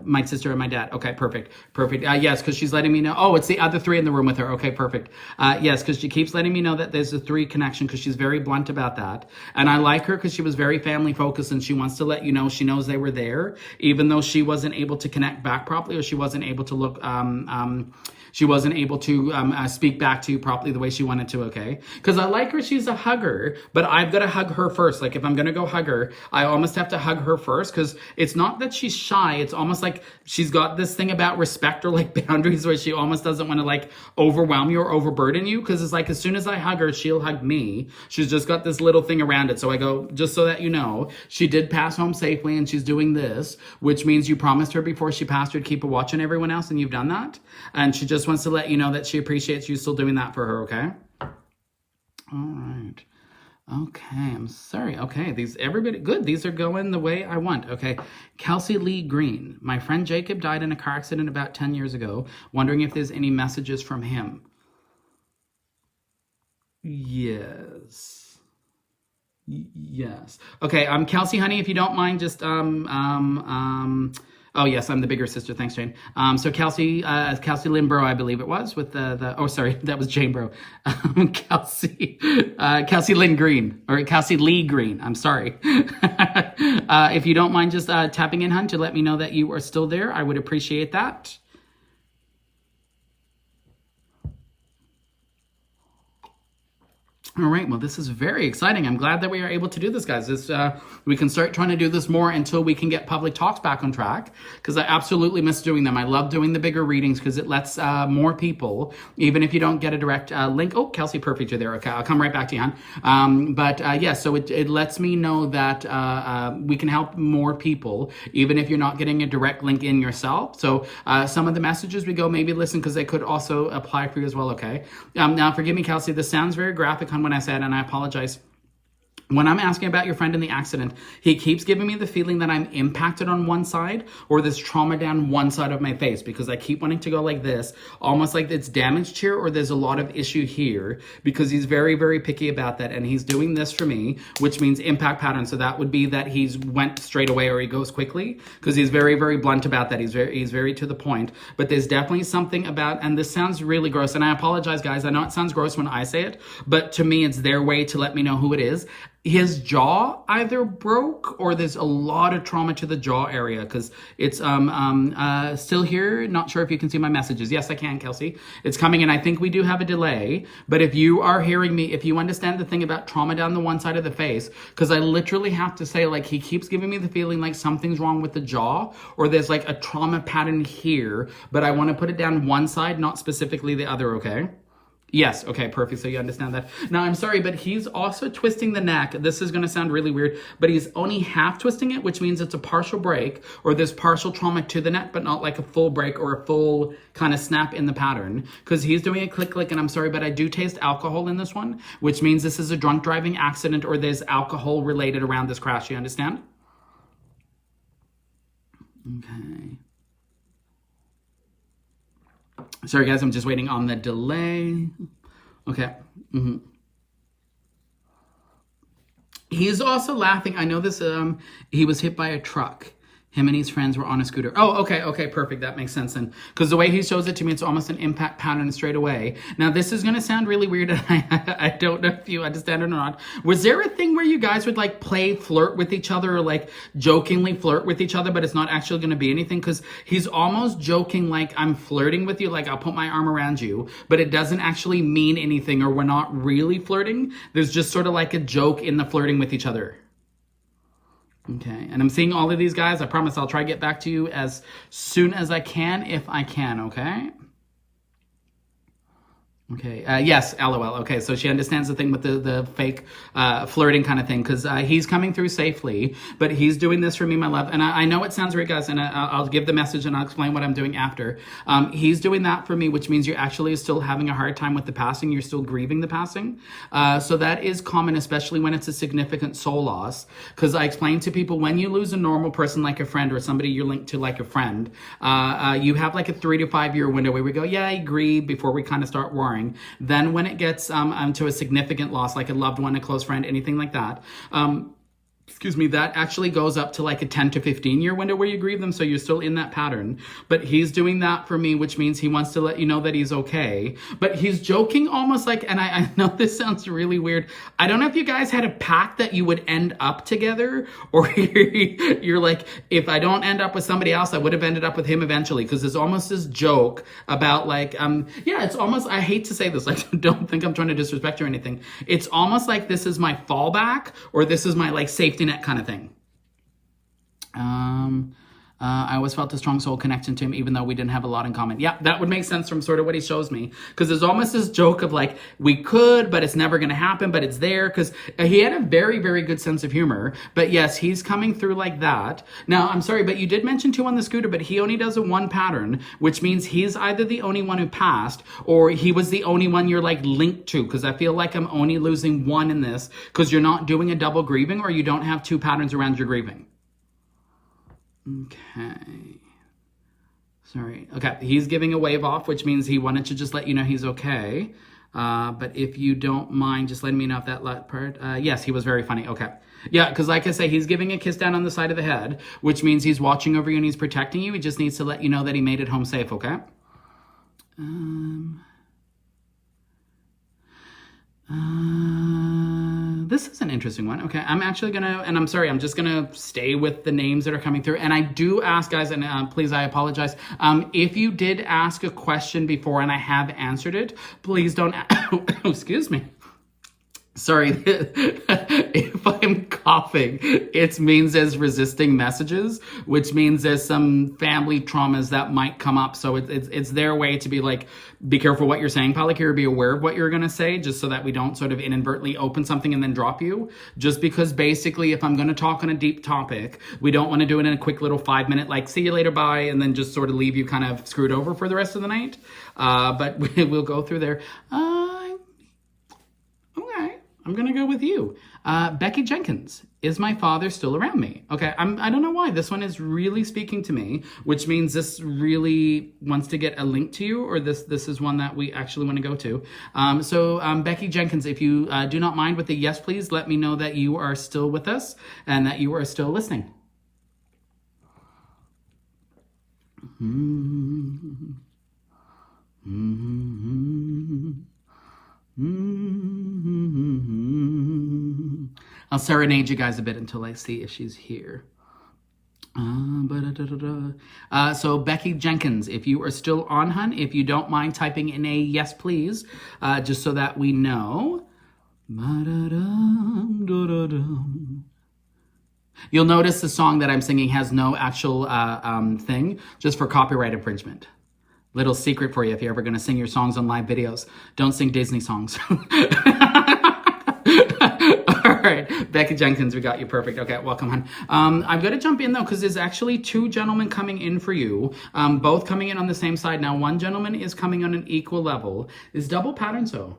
my sister and my dad. Okay, perfect, perfect. Yes, because she's letting me know. Oh, it's the other 3 in the room with her. Okay, perfect. Yes, because she keeps letting me know that there's a 3 connection, because she's very blunt about that. And I like her because she was very family focused, and she wants to let you know she knows they were there, even though she wasn't able to connect back properly, or she wasn't able to look she wasn't able to speak back to you properly the way she wanted to. Okay, because I like her, she's a hugger, but I've got to hug her first. Like if I'm gonna go hug her, I almost have to hug her first, because it's not that she's shy, it's almost like she's got this thing about respect or like boundaries, where she almost doesn't want to like overwhelm you or overburden you, because it's like as soon as I hug her, she'll hug me. She's just got this little thing around it. So I go, just so that you know, she did pass home safely, and she's doing this, which means you promised her before she passed her to keep a watch on everyone else, and you've done that. And she just wants to let you know that she appreciates you still doing that for her. Okay. All right. Okay, I'm sorry. Okay, everybody good. These are going the way I want. Okay, Kelsey Lee Green. My friend Jacob died in a car accident about 10 years ago. Wondering if there's any messages from him. Yes. Yes. Okay, Kelsey, honey, if you don't mind, just oh yes, I'm the bigger sister. Thanks, Jane. So Kelsey Lynn Bro, I believe it was, with the oh sorry, that was Jane Bro. Kelsey Lynn Green, or Kelsey Lee Green. I'm sorry. If you don't mind just tapping in, hun, to let me know that you are still there, I would appreciate that. All right, well, this is very exciting. I'm glad that we are able to do this, guys. We can start trying to do this more until we can get public talks back on track, because I absolutely miss doing them. I love doing the bigger readings because it lets more people, even if you don't get a direct link. Oh, Kelsey, perfect, you're there. Okay, I'll come right back to you, hon. So it lets me know that we can help more people, even if you're not getting a direct link in yourself. So some of the messages we go, maybe listen, because they could also apply for you as well, okay? Now, forgive me, Kelsey, this sounds very graphic, hon, when I said, and I apologize. When I'm asking about your friend in the accident, he keeps giving me the feeling that I'm impacted on one side or there's trauma down one side of my face, because I keep wanting to go like this, almost like it's damaged here or there's a lot of issue here, because he's very, very picky about that. And he's doing this for me, which means impact pattern. So that would be that he's went straight away or he goes quickly, because he's very, very blunt about that. He's very to the point. But there's definitely something about, and this sounds really gross, and I apologize, guys. I know it sounds gross when I say it, but to me, it's their way to let me know who it is. His jaw either broke or there's a lot of trauma to the jaw area, because it's still here. Not sure if you can see my messages. Yes, I can, Kelsey. It's coming, and I think we do have a delay. But if you are hearing me, if you understand the thing about trauma down the one side of the face, because I literally have to say, like, he keeps giving me the feeling like something's wrong with the jaw or there's like a trauma pattern here, but I want to put it down one side, not specifically the other, okay? Yes, okay, perfect, so you understand that. Now, I'm sorry, but he's also twisting the neck. This is gonna sound really weird, but he's only half twisting it, which means it's a partial break, or there's partial trauma to the neck, but not like a full break or a full kind of snap in the pattern, because he's doing a click, and I'm sorry, but I do taste alcohol in this one, which means this is a drunk driving accident or there's alcohol related around this crash, you understand? Okay. Sorry, guys, I'm just waiting on the delay. Okay. He's also laughing. I know this, he was hit by a truck. Him and his friends were on a scooter. Oh, okay, perfect. That makes sense then. Because the way he shows it to me, it's almost an impact pattern straight away. Now, this is going to sound really weird, and I don't know if you understand it or not. Was there a thing where you guys would, like, flirt with each other, or, like, jokingly flirt with each other, but it's not actually going to be anything? Because he's almost joking like, I'm flirting with you, like, I'll put my arm around you, but it doesn't actually mean anything, or we're not really flirting. There's just sort of like a joke in the flirting with each other. Okay, and I'm seeing all of these guys. I promise I'll try to get back to you as soon as I can, if I can, okay? Okay, yes, LOL. Okay, so she understands the thing with the fake flirting kind of thing, because he's coming through safely, but he's doing this for me, my love. And I know it sounds weird, guys, and I'll give the message and I'll explain what I'm doing after. He's doing that for me, which means you're actually still having a hard time with the passing. You're still grieving the passing. So that is common, especially when it's a significant soul loss, because I explain to people, when you lose a normal person like a friend or somebody you're linked to like a friend, you have like a 3 to 5 year window where we go, yeah, I grieve, before we kind of start worrying. Then when it gets to a significant loss, like a loved one, a close friend, anything like that, that actually goes up to like a 10 to 15 year window where you grieve them. So you're still in that pattern, but he's doing that for me, which means he wants to let you know that he's okay. But he's joking almost like, and I know this sounds really weird. I don't know if you guys had a pact that you would end up together, or you're like, if I don't end up with somebody else, I would have ended up with him eventually. Cause there's almost this joke about like, yeah, it's almost, I hate to say this, like, don't think I'm trying to disrespect you or anything. It's almost like this is my fallback, or this is my like safety net kind of thing. I always felt a strong soul connection to him, even though we didn't have a lot in common. Yeah, that would make sense from sort of what he shows me. Because there's almost this joke of like, we could, but it's never going to happen, but it's there. Because he had a very, very good sense of humor. But yes, he's coming through like that. Now, I'm sorry, but you did mention 2 on the scooter, but he only does a 1 pattern, which means he's either the only one who passed, or he was the only one you're like linked to. Because I feel like I'm only losing 1 in this, because you're not doing a double grieving, or you don't have 2 patterns around your grieving. Okay. Sorry. Okay. He's giving a wave off, which means he wanted to just let you know he's okay. But if you don't mind, just letting me know if that part. Yes, he was very funny. Okay. Yeah, because like I say, he's giving a kiss down on the side of the head, which means he's watching over you and he's protecting you. He just needs to let you know that he made it home safe, okay? This is an interesting one. Okay, I'm actually gonna, and I'm sorry, I'm just gonna stay with the names that are coming through. And I do ask, guys, and please, I apologize. If you did ask a question before and I have answered it, please don't, excuse me. Sorry, if I'm coughing, it means there's resisting messages, which means there's some family traumas that might come up. So it's their way to be like, be careful what you're saying, Palakir, be aware of what you're going to say, just so that we don't sort of inadvertently open something and then drop you. Just because basically, if I'm going to talk on a deep topic, we don't want to do it in a quick little 5-minute, like, see you later, bye, and then just sort of leave you kind of screwed over for the rest of the night. But we'll go through there. Okay, I'm gonna go with you. Becky Jenkins, is my father still around me? Okay, I don't know why. This one is really speaking to me, which means this really wants to get a link to you, or this is one that we actually want to go to. Becky Jenkins, if you do not mind with the yes, please, let me know that you are still with us and that you are still listening. I'll serenade you guys a bit until I see if she's here. So Becky Jenkins, if you are still on, hun, if you don't mind typing in a yes, please, just so that we know. You'll notice the song that I'm singing has no actual thing, just for copyright infringement. Little secret for you if you're ever going to sing your songs on live videos. Don't sing Disney songs. All right, Becky Jenkins, we got you perfect. Okay, welcome, hon. I've got to jump in, though, because there's actually 2 gentlemen coming in for you, both coming in on the same side. Now, one gentleman is coming on an equal level. Is double patterns, though?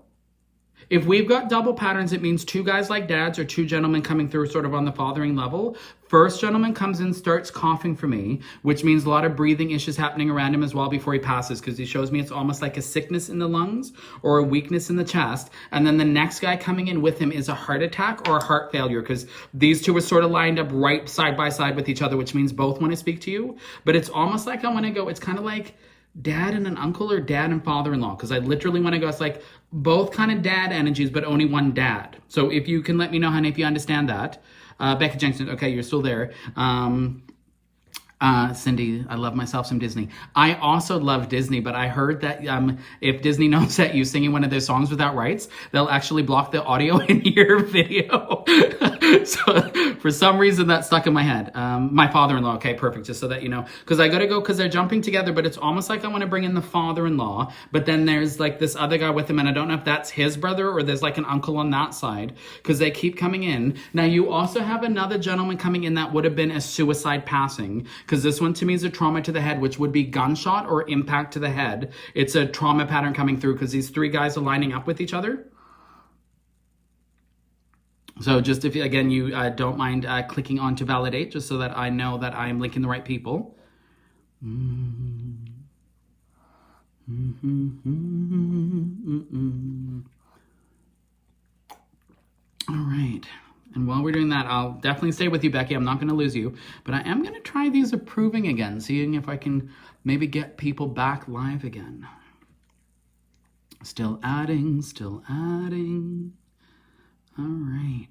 If we've got double patterns, it means 2 guys like dads or 2 gentlemen coming through sort of on the fathering level. First gentleman comes in, starts coughing for me, which means a lot of breathing issues happening around him as well before he passes, because he shows me it's almost like a sickness in the lungs or a weakness in the chest. And then the next guy coming in with him is a heart attack or a heart failure, because these 2 are sort of lined up right side by side with each other, which means both want to speak to you. But it's almost like I want to go, it's kind of like dad and an uncle or dad and father-in-law, because I literally want to go, it's like both kind of dad energies, but only one dad. So if you can let me know, honey, if you understand that. Becky Jenkins, okay, you're still there. Cindy, I love myself some Disney. I also love Disney, but I heard that if Disney knows that you singing one of their songs without rights, they'll actually block the audio in your video. So for some reason that stuck in my head. My father-in-law, okay, perfect, just so that you know. Because I gotta go, because they're jumping together, but it's almost like I want to bring in the father-in-law, but then there's like this other guy with him, and I don't know if that's his brother or there's like an uncle on that side, because they keep coming in. Now you also have another gentleman coming in that would have been a suicide passing, because this one to me is a trauma to the head, which would be gunshot or impact to the head. It's a trauma pattern coming through because these 3 guys are lining up with each other. So just if, again, you don't mind clicking on to validate, just so that I know that I am linking the right people. All right. And while we're doing that, I'll definitely stay with you, Becky. I'm not going to lose you. But I am going to try these approving again, seeing if I can maybe get people back live again. Still adding, still adding. All right.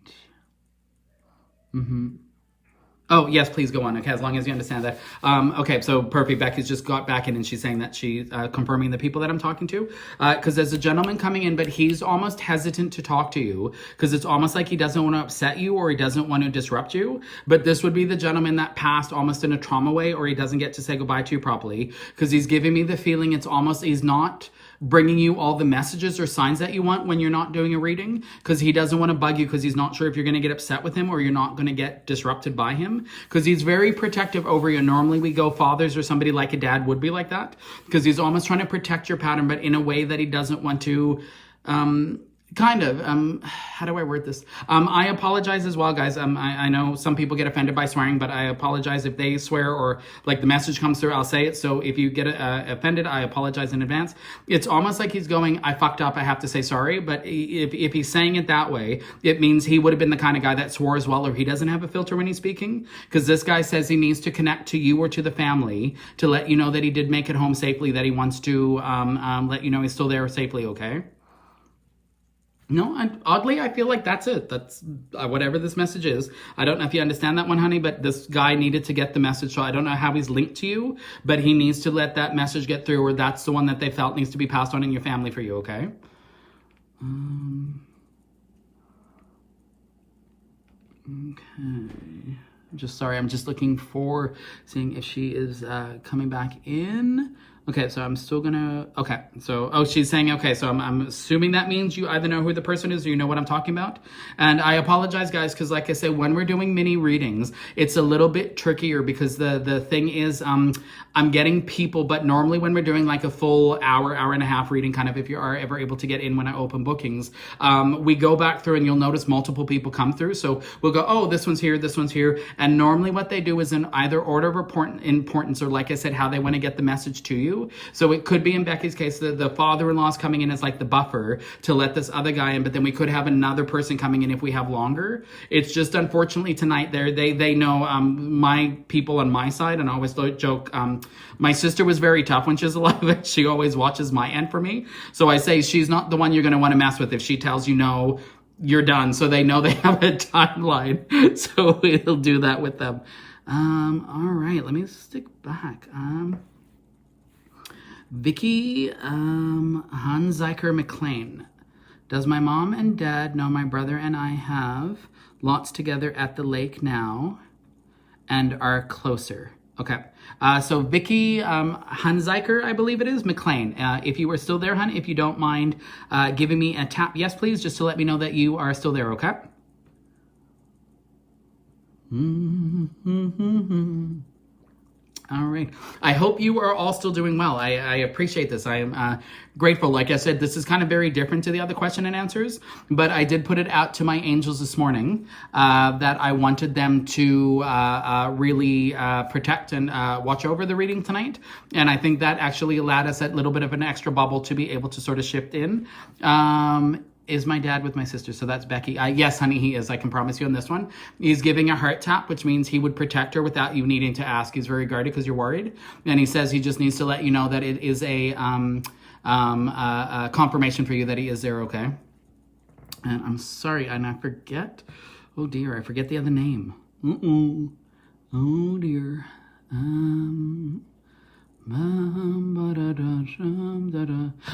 Oh, yes, please go on. Okay, as long as you understand that. Okay, so perfect. Becky's just got back in and she's saying that she's confirming the people that I'm talking to. Because there's a gentleman coming in, but he's almost hesitant to talk to you because it's almost like he doesn't want to upset you or he doesn't want to disrupt you. But this would be the gentleman that passed almost in a trauma way, or he doesn't get to say goodbye to you properly, because he's giving me the feeling it's almost he's not bringing you all the messages or signs that you want when you're not doing a reading, because he doesn't want to bug you, because he's not sure if you're going to get upset with him or you're not going to get disrupted by him, because he's very protective over you. Normally we go fathers or somebody like a dad would be like that, because he's almost trying to protect your pattern, but in a way that he doesn't want to how do I word this? I apologize as well, guys. I know some people get offended by swearing, but I apologize if they swear or like the message comes through, I'll say it. So if you get offended, I apologize in advance. It's almost like he's going, I fucked up, I have to say sorry. But if he's saying it that way, it means he would have been the kind of guy that swore as well, or he doesn't have a filter when he's speaking. Because this guy says he needs to connect to you or to the family to let you know that he did make it home safely, that he wants to let you know he's still there safely, okay? No, oddly, I feel like that's it. That's whatever this message is. I don't know if you understand that one, honey, but this guy needed to get the message. So I don't know how he's linked to you, but he needs to let that message get through, or that's the one that they felt needs to be passed on in your family for you, okay? Just sorry, I'm just looking for seeing if she is coming back in. Okay, so I'm still gonna, okay, so, oh, she's saying, okay, so I'm assuming that means you either know who the person is or you know what I'm talking about. And I apologize, guys, because like I said, when we're doing mini readings, it's a little bit trickier because the thing is, I'm getting people, but normally when we're doing like a full hour and a half reading, kind of if you are ever able to get in when I open bookings, we go back through and you'll notice multiple people come through. So we'll go, oh, this one's here. And normally what they do is in either order of importance or like I said, how they want to get the message to you. So it could be in Becky's case, the father-in-law's coming in as like the buffer to let this other guy in, but then we could have another person coming in if we have longer. It's just unfortunately tonight they know my people on my side, and I always joke, my sister was very tough when she was alive. She always watches my end for me. So I say she's not the one you're going to want to mess with if she tells you no, you're done. So they know they have a timeline. So we'll do that with them. All right, let me stick back. Vicky Hanziker McLean. Does my mom and dad know my brother and I have lots together at the lake now and are closer? Okay. So Vicky Hanziker, I believe it is, McLean. If you are still there, hon, if you don't mind giving me a tap, yes, please, just to let me know that you are still there, okay? All right. I hope you are all still doing well. I appreciate this. I am grateful. Like I said, this is kind of very different to the other question and answers, but I did put it out to my angels this morning that I wanted them to really protect and watch over the reading tonight. And I think that actually allowed us that little bit of an extra bubble to be able to sort of shift in. Is my dad with my sister? So that's Becky. Yes, honey, he is. I can promise you on this one. He's giving a heart tap, which means he would protect her without you needing to ask. He's very guarded because you're worried. And he says he just needs to let you know that it is a confirmation for you that he is there, okay? And I'm sorry, and I forget. Oh, dear, I forget the other name. Oh, dear.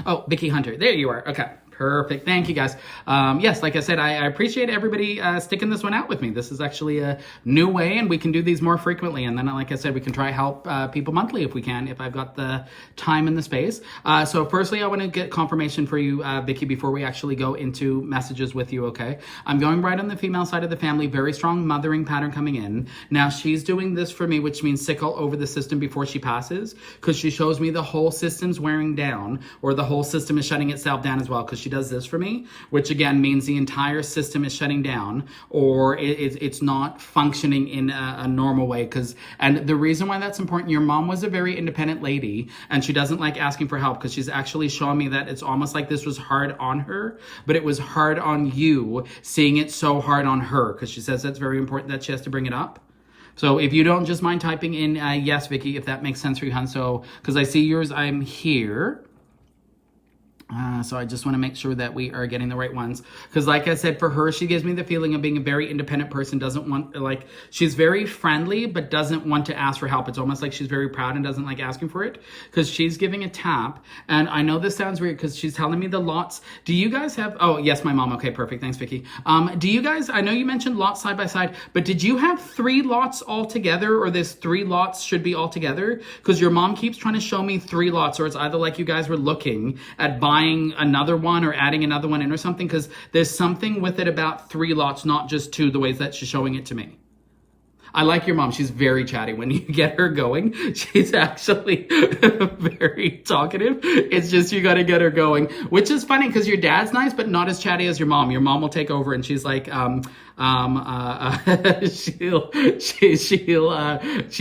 Oh, Vicky Hunter. There you are. Okay. Perfect. Thank you, guys. Yes, like I said, I appreciate everybody sticking this one out with me. This is actually a new way, and we can do these more frequently. And then, like I said, we can try help people monthly if we can, if I've got the time and the space. So firstly, I want to get confirmation for you, Vicky, before we actually go into messages with you, okay? I'm going right on the female side of the family. Very strong mothering pattern coming in. Now, she's doing this for me, which means sickle over the system before she passes, because she shows me the whole system's wearing down, or the whole system is shutting itself down as well, because she does this for me, which again means the entire system is shutting down, or it's not functioning in a normal way. And the reason why that's important, your mom was a very independent lady, and she doesn't like asking for help, because she's actually showing me that it's almost like this was hard on her, but it was hard on you, seeing it so hard on her, because she says that's very important that she has to bring it up. So if you don't just mind typing in yes, Vicky, if that makes sense for you, hon. So, because I see yours, I'm here. So I just want to make sure that we are getting the right ones. Because like I said, for her, she gives me the feeling of being a very independent person, doesn't want, like, she's very friendly, but doesn't want to ask for help. It's almost like she's very proud and doesn't like asking for it, because she's giving a tap. And I know this sounds weird because she's telling me the lots. Do you guys have, oh, yes, my mom. Okay, perfect. Thanks, Vicky. Do you guys, I know you mentioned lots side by side, but did you have 3 lots all together, or this 3 lots should be all together? Because your mom keeps trying to show me 3 lots, or it's either like you guys were looking at buying another one or adding another one in or something, because there's something with it about 3 lots, not just 2, the ways that she's showing it to me. I like your mom. She's very chatty. When you get her going, she's actually very talkative. It's just you got to get her going, which is funny because your dad's nice, but not as chatty as your mom. Your mom will take over and she's like, she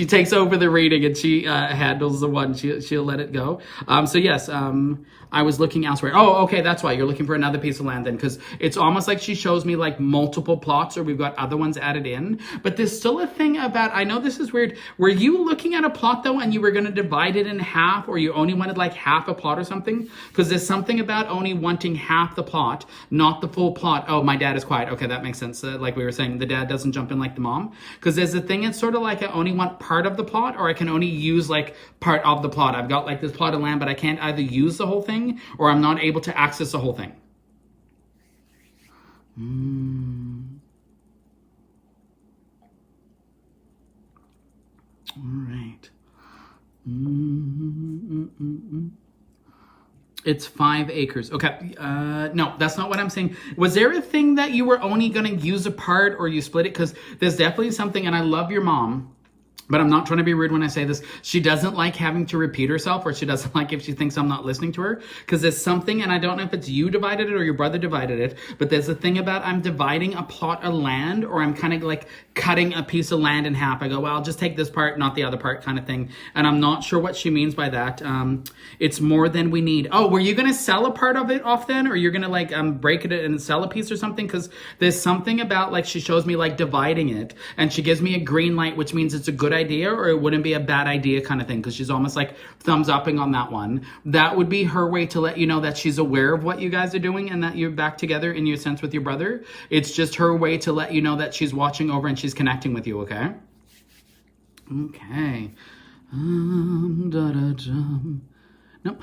takes over the reading and she handles the one. She'll let it go. So yes, I was looking elsewhere. Oh, okay, that's why you're looking for another piece of land then, because it's almost like she shows me like multiple plots, or we've got other ones added in. But there's still a thing about, I know this is weird. Were you looking at a plot though, and you were going to divide it in half, or you only wanted like half a plot or something? Because there's something about only wanting half the plot, not the full plot. Oh, my dad is quiet. Okay, that makes sense. Like we were saying, the dad doesn't jump in like the mom. Because there's a thing, it's sort of like I only want part of the plot, or I can only use like part of the plot. I've got like this plot of land, but I can't either use the whole thing, or I'm not able to access the whole thing. It's 5 acres. Okay. No, that's not what I'm saying. Was there a thing that you were only going to use a part or you split it? Because there's definitely something, and I love your mom, but I'm not trying to be rude when I say this. She doesn't like having to repeat herself, or she doesn't like if she thinks I'm not listening to her. Because there's something, and I don't know if it's you divided it or your brother divided it, but there's a thing about I'm dividing a plot of land, or I'm kind of like cutting a piece of land in half. I go, well, I'll just take this part, not the other part kind of thing. And I'm not sure what she means by that. It's more than we need. Oh, were you going to sell a part of it off then? Or you're going to like break it and sell a piece or something? Because there's something about like she shows me like dividing it, and she gives me a green light, which means it's a good idea or it wouldn't be a bad idea kind of thing, because she's almost like thumbs upping on that one. That would be her way to let you know that she's aware of what you guys are doing and that you're back together in your sense with your brother. It's just her way to let you know that she's watching over and she's connecting with you, okay? Okay. Nope.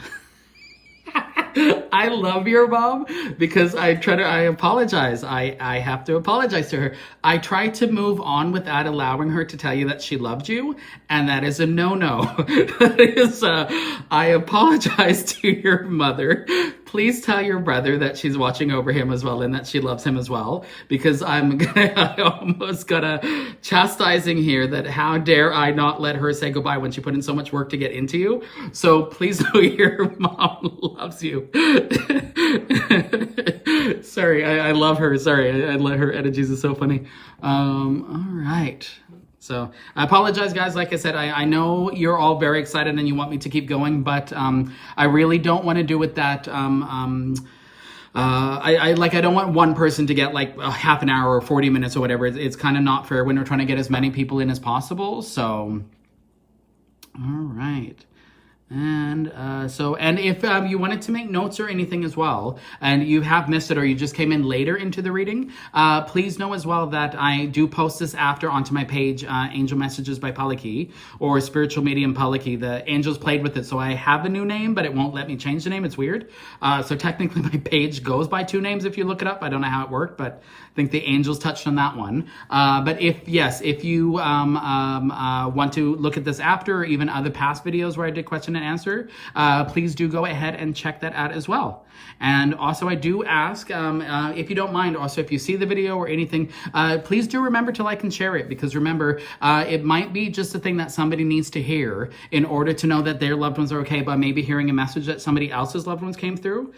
I love your mom because I apologize. I have to apologize to her. I try to move on without allowing her to tell you that she loved you, and that is a no-no. That is, I apologize to your mother. Please tell your brother that she's watching over him as well and that she loves him as well, because I almost got a chastising here that how dare I not let her say goodbye when she put in so much work to get into you. So please know your mom loves you. Sorry, I love her. Sorry, I let her energies is so funny. All right. So I apologize, guys. Like I said, I know you're all very excited and you want me to keep going, but I really don't want to do it that. I don't want one person to get like a half an hour or 40 minutes or whatever. It's kind of not fair when we're trying to get as many people in as possible. So, all right. And and if you wanted to make notes or anything as well, and you have missed it or you just came in later into the reading, please know as well that I do post this after onto my page, Angel Messages by Palaki, or Spiritual Medium Palaki. The angels played with it, so I have a new name, but it won't let me change the name. It's weird. So technically my page goes by 2 names if you look it up. I don't know how it worked, but I think the angels touched on that one. But if you want to look at this after, or even other past videos where I did question and answer, please do go ahead and check that out as well. And also I do ask, if you don't mind, also if you see the video or anything, please do remember to like and share it, because remember, it might be just a thing that somebody needs to hear in order to know that their loved ones are okay, by maybe hearing a message that somebody else's loved ones came through,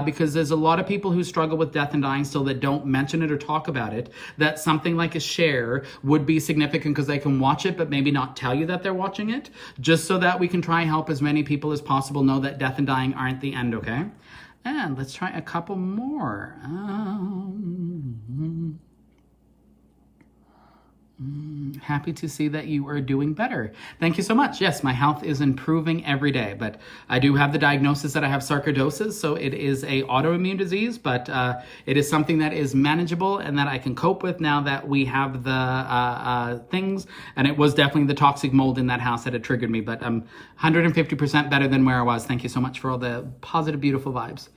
because there's a lot of people who struggle with death and dying still that don't mention it or talk about it, that something like a share would be significant because they can watch it but maybe not tell you that they're watching it, just so that we can try and help as many people as possible know that death and dying aren't the end, okay? And let's try a couple more. Happy to see that you are doing better. Thank you so much. Yes, my health is improving every day, but I do have the diagnosis that I have sarcoidosis, so it is a autoimmune disease, but it is something that is manageable and that I can cope with now that we have the things, and it was definitely the toxic mold in that house that had triggered me, but I'm 150% better than where I was. Thank you so much for all the positive, beautiful vibes.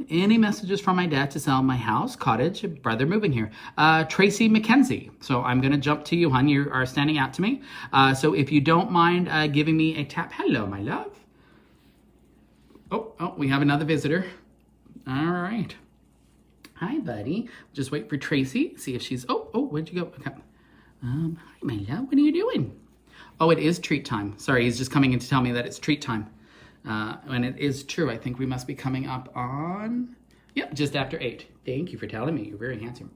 Any messages from my dad to sell my house, cottage, brother moving here? Tracy McKenzie. So I'm going to jump to you, hon. You are standing out to me. So if you don't mind giving me a tap. Hello, my love. Oh, we have another visitor. All right. Hi, buddy. Just wait for Tracy. See if she's, where'd you go? Okay. Hi, my love. What are you doing? Oh, it is treat time. Sorry, he's just coming in to tell me that it's treat time. And it is true. I think we must be coming up on, just after 8. Thank you for telling me. You're very handsome.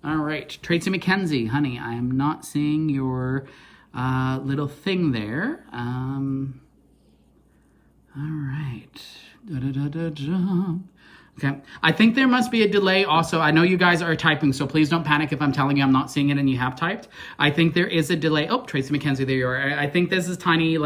All right. Tracy McKenzie, honey, I am not seeing your little thing there. All right. Okay. I think there must be a delay also. I know you guys are typing, so please don't panic if I'm telling you I'm not seeing it and you have typed. I think there is a delay. Oh, Tracy McKenzie, there you are. I think this is tiny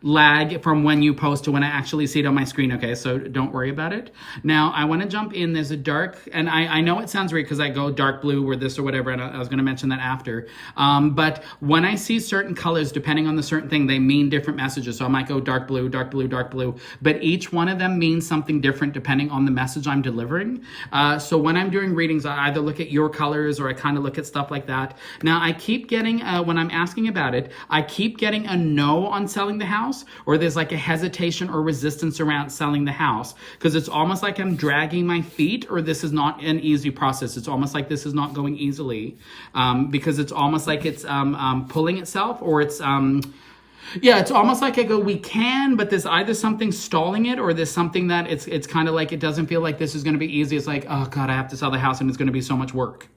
lag from when you post to when I actually see it on my screen. Okay, so don't worry about it. Now, I want to jump in. There's a dark, and I know it sounds weird because I go dark blue or this or whatever, and I was going to mention that after. But when I see certain colors, depending on the certain thing, they mean different messages. So I might go dark blue, dark blue, dark blue. But each one of them means something different depending on the message I'm delivering. So when I'm doing readings, I either look at your colors or I kind of look at stuff like that. Now, I keep getting, when I'm asking about it, I keep getting a no on selling the house, or there's like a hesitation or resistance around selling the house, because it's almost like I'm dragging my feet, or this is not an easy process. It's almost like this is not going easily, because it's almost like it's pulling itself, or it's... yeah, it's almost like I go, we can, but there's either something stalling it, or there's something that it's kind of like it doesn't feel like this is going to be easy. It's like, oh God, I have to sell the house and it's going to be so much work.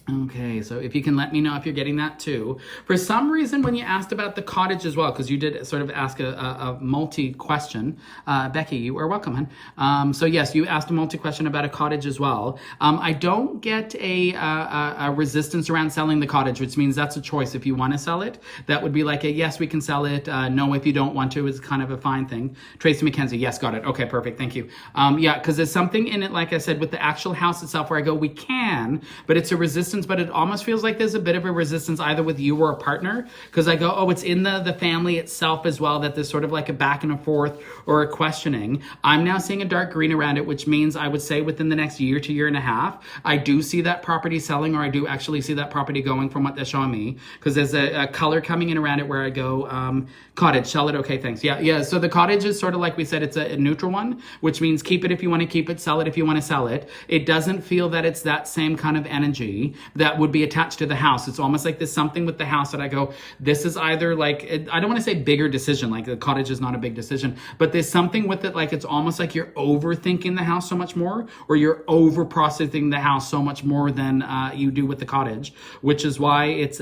Okay, so if you can let me know if you're getting that too. For some reason, when you asked about the cottage as well, because you did sort of ask a multi-question, Becky, you are welcome, hon. So yes, you asked a multi-question about a cottage as well. I don't get a resistance around selling the cottage, which means that's a choice. If you want to sell it, that would be like a yes, we can sell it. No, if you don't want to, is kind of a fine thing. Tracy McKenzie, yes, got it. Okay, perfect, thank you. Yeah, because there's something in it, like I said, with the actual house itself where I go, we can, but it's a resistance, but it almost feels like there's a bit of a resistance either with you or a partner, because I go, oh, it's in the family itself as well, that there's sort of like a back and a forth or a questioning. I'm now seeing a dark green around it, which means I would say within the next year to year and a half, I do see that property selling, or I do actually see that property going from what they're showing me, because there's a color coming in around it where I go, cottage, sell it, okay, thanks. Yeah, so the cottage is sort of like we said, it's a neutral one, which means keep it if you want to keep it, sell it if you want to sell it. It doesn't feel that it's that same kind of energy that would be attached to the house. It's almost like there's something with the house that I go, this is either like, I don't want to say bigger decision, like the cottage is not a big decision, but there's something with it, like it's almost like you're overthinking the house so much more, or you're over processing the house so much more than you do with the cottage, which is why it's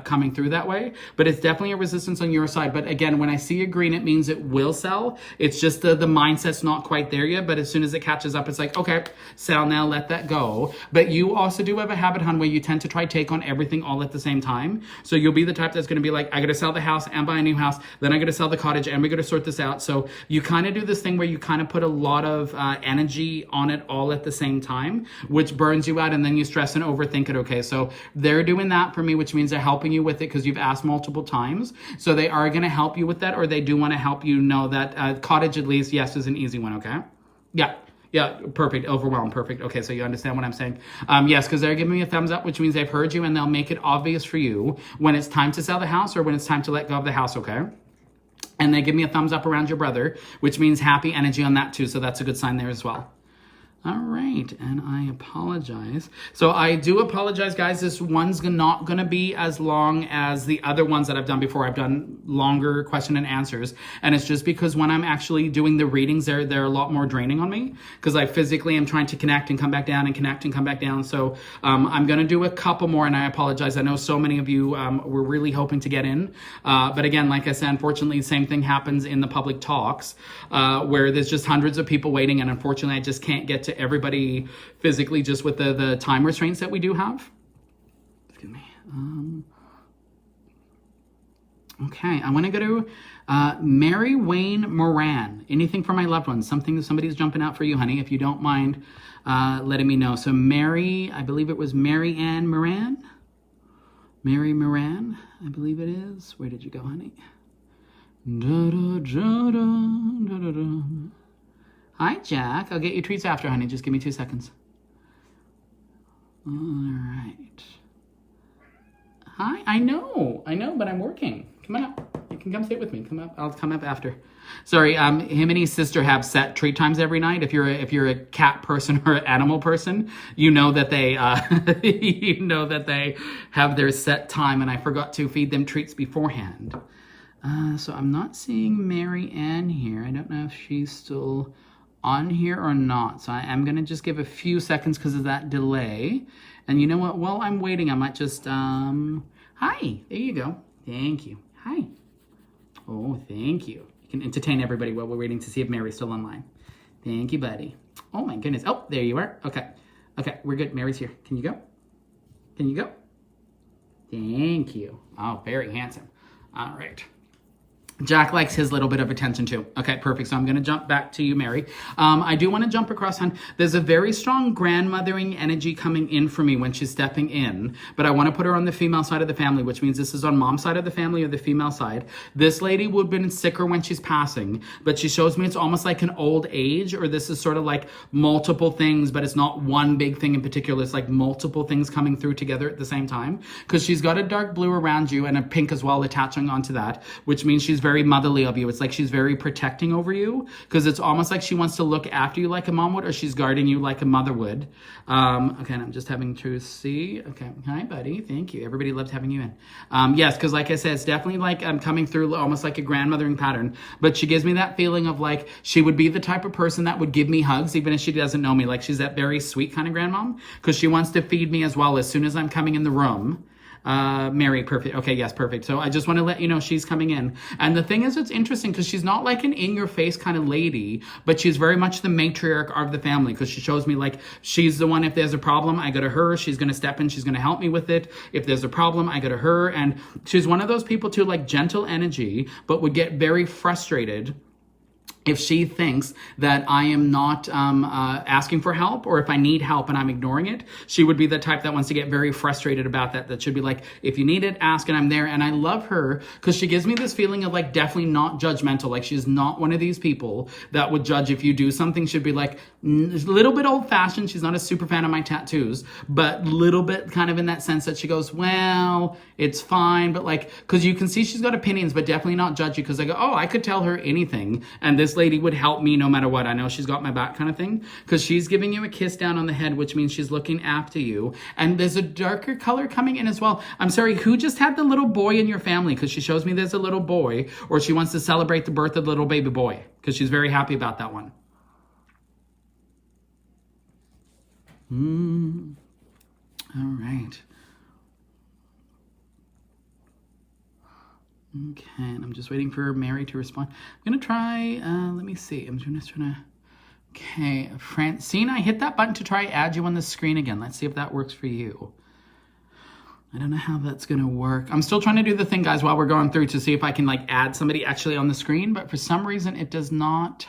coming through that way. But it's definitely a resistance on your side. But again, when I see a green, it means it will sell. It's just the mindset's not quite there yet, but as soon as it catches up, it's like, okay, sell now, let that go. But you also do have a habit, hon, where you tend to try take on everything all at the same time. So you'll be the type that's going to be like, I got to sell the house and buy a new house, then I got to sell the cottage and we got to sort this out. So you kind of do this thing where you kind of put a lot of energy on it all at the same time, which burns you out, and then you stress and overthink it. Okay, so they're doing that for me, which means they're helping you with it because you've asked multiple times. So they are going to help you with that, or they do want to help you know that cottage at least, yes, is an easy one. Okay, yeah, perfect. Overwhelmed. Perfect. Okay, so you understand what I'm saying? Yes, because they're giving me a thumbs up, which means they've heard you, and they'll make it obvious for you when it's time to sell the house or when it's time to let go of the house, okay? And they give me a thumbs up around your brother, which means happy energy on that too, so that's a good sign there as well. All right, and I apologize. So I do apologize, guys. This one's not going to be as long as the other ones that I've done before. I've done longer question and answers, and it's just because when I'm actually doing the readings, they're a lot more draining on me because I physically am trying to connect and come back down and connect and come back down. So I'm going to do a couple more, and I apologize. I know so many of you were really hoping to get in, but again, like I said, unfortunately, the same thing happens in the public talks where there's just hundreds of people waiting, and unfortunately, I just can't get to everybody physically just with the time restraints that we do have. Excuse me. Okay, I want to go to Mary Wayne Moran. Anything for my loved ones? Somebody's jumping out for you, honey, if you don't mind letting me know. So Mary, I believe it was Mary Ann Moran. Mary Moran, I believe it is. Where did you go, honey? Da, da, da, da, da, da. Hi, Jack. I'll get you treats after, honey. Just give me 2 seconds. All right. Hi. I know, but I'm working. Come on up. You can come sit with me. Come up. I'll come up after. Sorry. Him and his sister have set treat times every night. If you're a cat person or an animal person, you know that they they have their set time. And I forgot to feed them treats beforehand. So I'm not seeing Mary Ann here. I don't know if she's still on here or not. So I am going to just give a few seconds because of that delay. And you know what? While I'm waiting, I might just, hi, there you go. Thank you. Hi. Oh, thank you. You can entertain everybody while we're waiting to see if Mary's still online. Thank you, buddy. Oh my goodness. Oh, there you are. Okay. Okay, we're good. Mary's here. Can you go? Can you go? Thank you. Oh, very handsome. All right. Jack likes his little bit of attention too. Okay, perfect. So I'm going to jump back to you, Mary. I do want to jump across, hon. There's a very strong grandmothering energy coming in for me when she's stepping in, but I want to put her on the female side of the family, which means this is on mom's side of the family or the female side. This lady would have been sicker when she's passing, but she shows me it's almost like an old age, or this is sort of like multiple things, but it's not one big thing in particular. It's like multiple things coming through together at the same time, because she's got a dark blue around you and a pink as well attaching onto that, which means she's very motherly of you. It's like she's very protecting over you, because it's almost like she wants to look after you like a mom would, or she's guarding you like a mother would. Okay, and I'm just having to see. Okay, hi buddy, thank you. Everybody loved having you in. Yes, because like I said, it's definitely like I'm coming through almost like a grandmothering pattern, but she gives me that feeling of like she would be the type of person that would give me hugs even if she doesn't know me. Like she's that very sweet kind of grandmom, because she wants to feed me as well as soon as I'm coming in the room. Mary, perfect. Okay, yes, perfect. So I just want to let you know she's coming in. And the thing is, it's interesting because she's not like an in-your-face kind of lady, but she's very much the matriarch of the family, because she shows me like she's the one, if there's a problem, I go to her. She's going to step in. She's going to help me with it. If there's a problem, I go to her. And she's one of those people too, like gentle energy, but would get very frustrated if she thinks that I am not asking for help, or if I need help and I'm ignoring it. She would be the type that wants to get very frustrated about that. That should be like, if you need it, ask, and I'm there. And I love her because she gives me this feeling of like definitely not judgmental. Like she's not one of these people that would judge if you do something. She'd be like a little bit old fashioned. She's not a super fan of my tattoos, but little bit kind of in that sense that she goes, well, it's fine. But like, because you can see she's got opinions, but definitely not judgy, because I go, oh, I could tell her anything. And this lady would help me no matter what. I know she's got my back kind of thing, because she's giving you a kiss down on the head, which means she's looking after you. And there's a darker color coming in as well. I'm sorry, who just had the little boy in your family? Because she shows me there's a little boy, or she wants to celebrate the birth of the little baby boy, because she's very happy about that one. All right. Okay, and I'm just waiting for Mary to respond. I'm going to try, let me see. I'm just trying to, okay, Francine, I hit that button to try add you on the screen again. Let's see if that works for you. I don't know how that's going to work. I'm still trying to do the thing, guys, while we're going through to see if I can like add somebody actually on the screen, but for some reason it does not,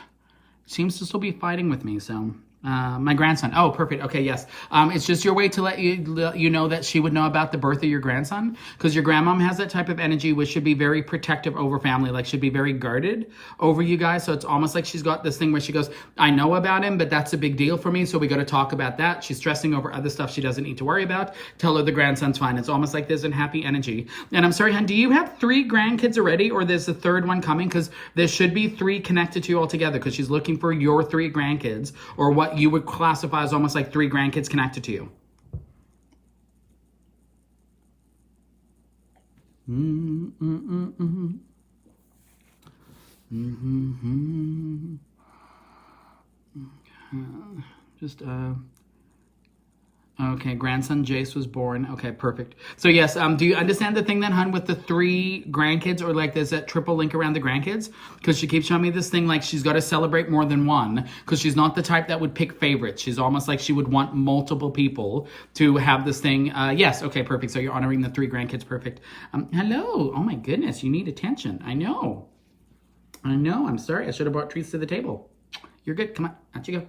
it seems to still be fighting with me, so. My grandson. Oh, perfect. Okay, yes. It's just your way to let you know that she would know about the birth of your grandson, because your grandmom has that type of energy, which should be very protective over family, like should be very guarded over you guys. So it's almost like she's got this thing where she goes, I know about him, but that's a big deal for me, so we got to talk about that. She's stressing over other stuff she doesn't need to worry about. Tell her the grandson's fine. It's almost like there's a happy energy. And I'm sorry, hon, do you have 3 grandkids already, or there's a third one coming? Because there should be 3 connected to you all together, because she's looking for your 3 grandkids, or what you would classify as almost like 3 grandkids connected to you. Just okay, grandson Jace was born. Okay, perfect. So yes, do you understand the thing then, hun, with the 3 grandkids, or like there's that triple link around the grandkids? Because she keeps showing me this thing like she's got to celebrate more than one, because she's not the type that would pick favorites. She's almost like she would want multiple people to have this thing. Yes, okay, perfect. So you're honoring the 3 grandkids, perfect. Hello. Oh my goodness, you need attention. I know. I'm sorry. I should have brought treats to the table. You're good. Come on. Out you go.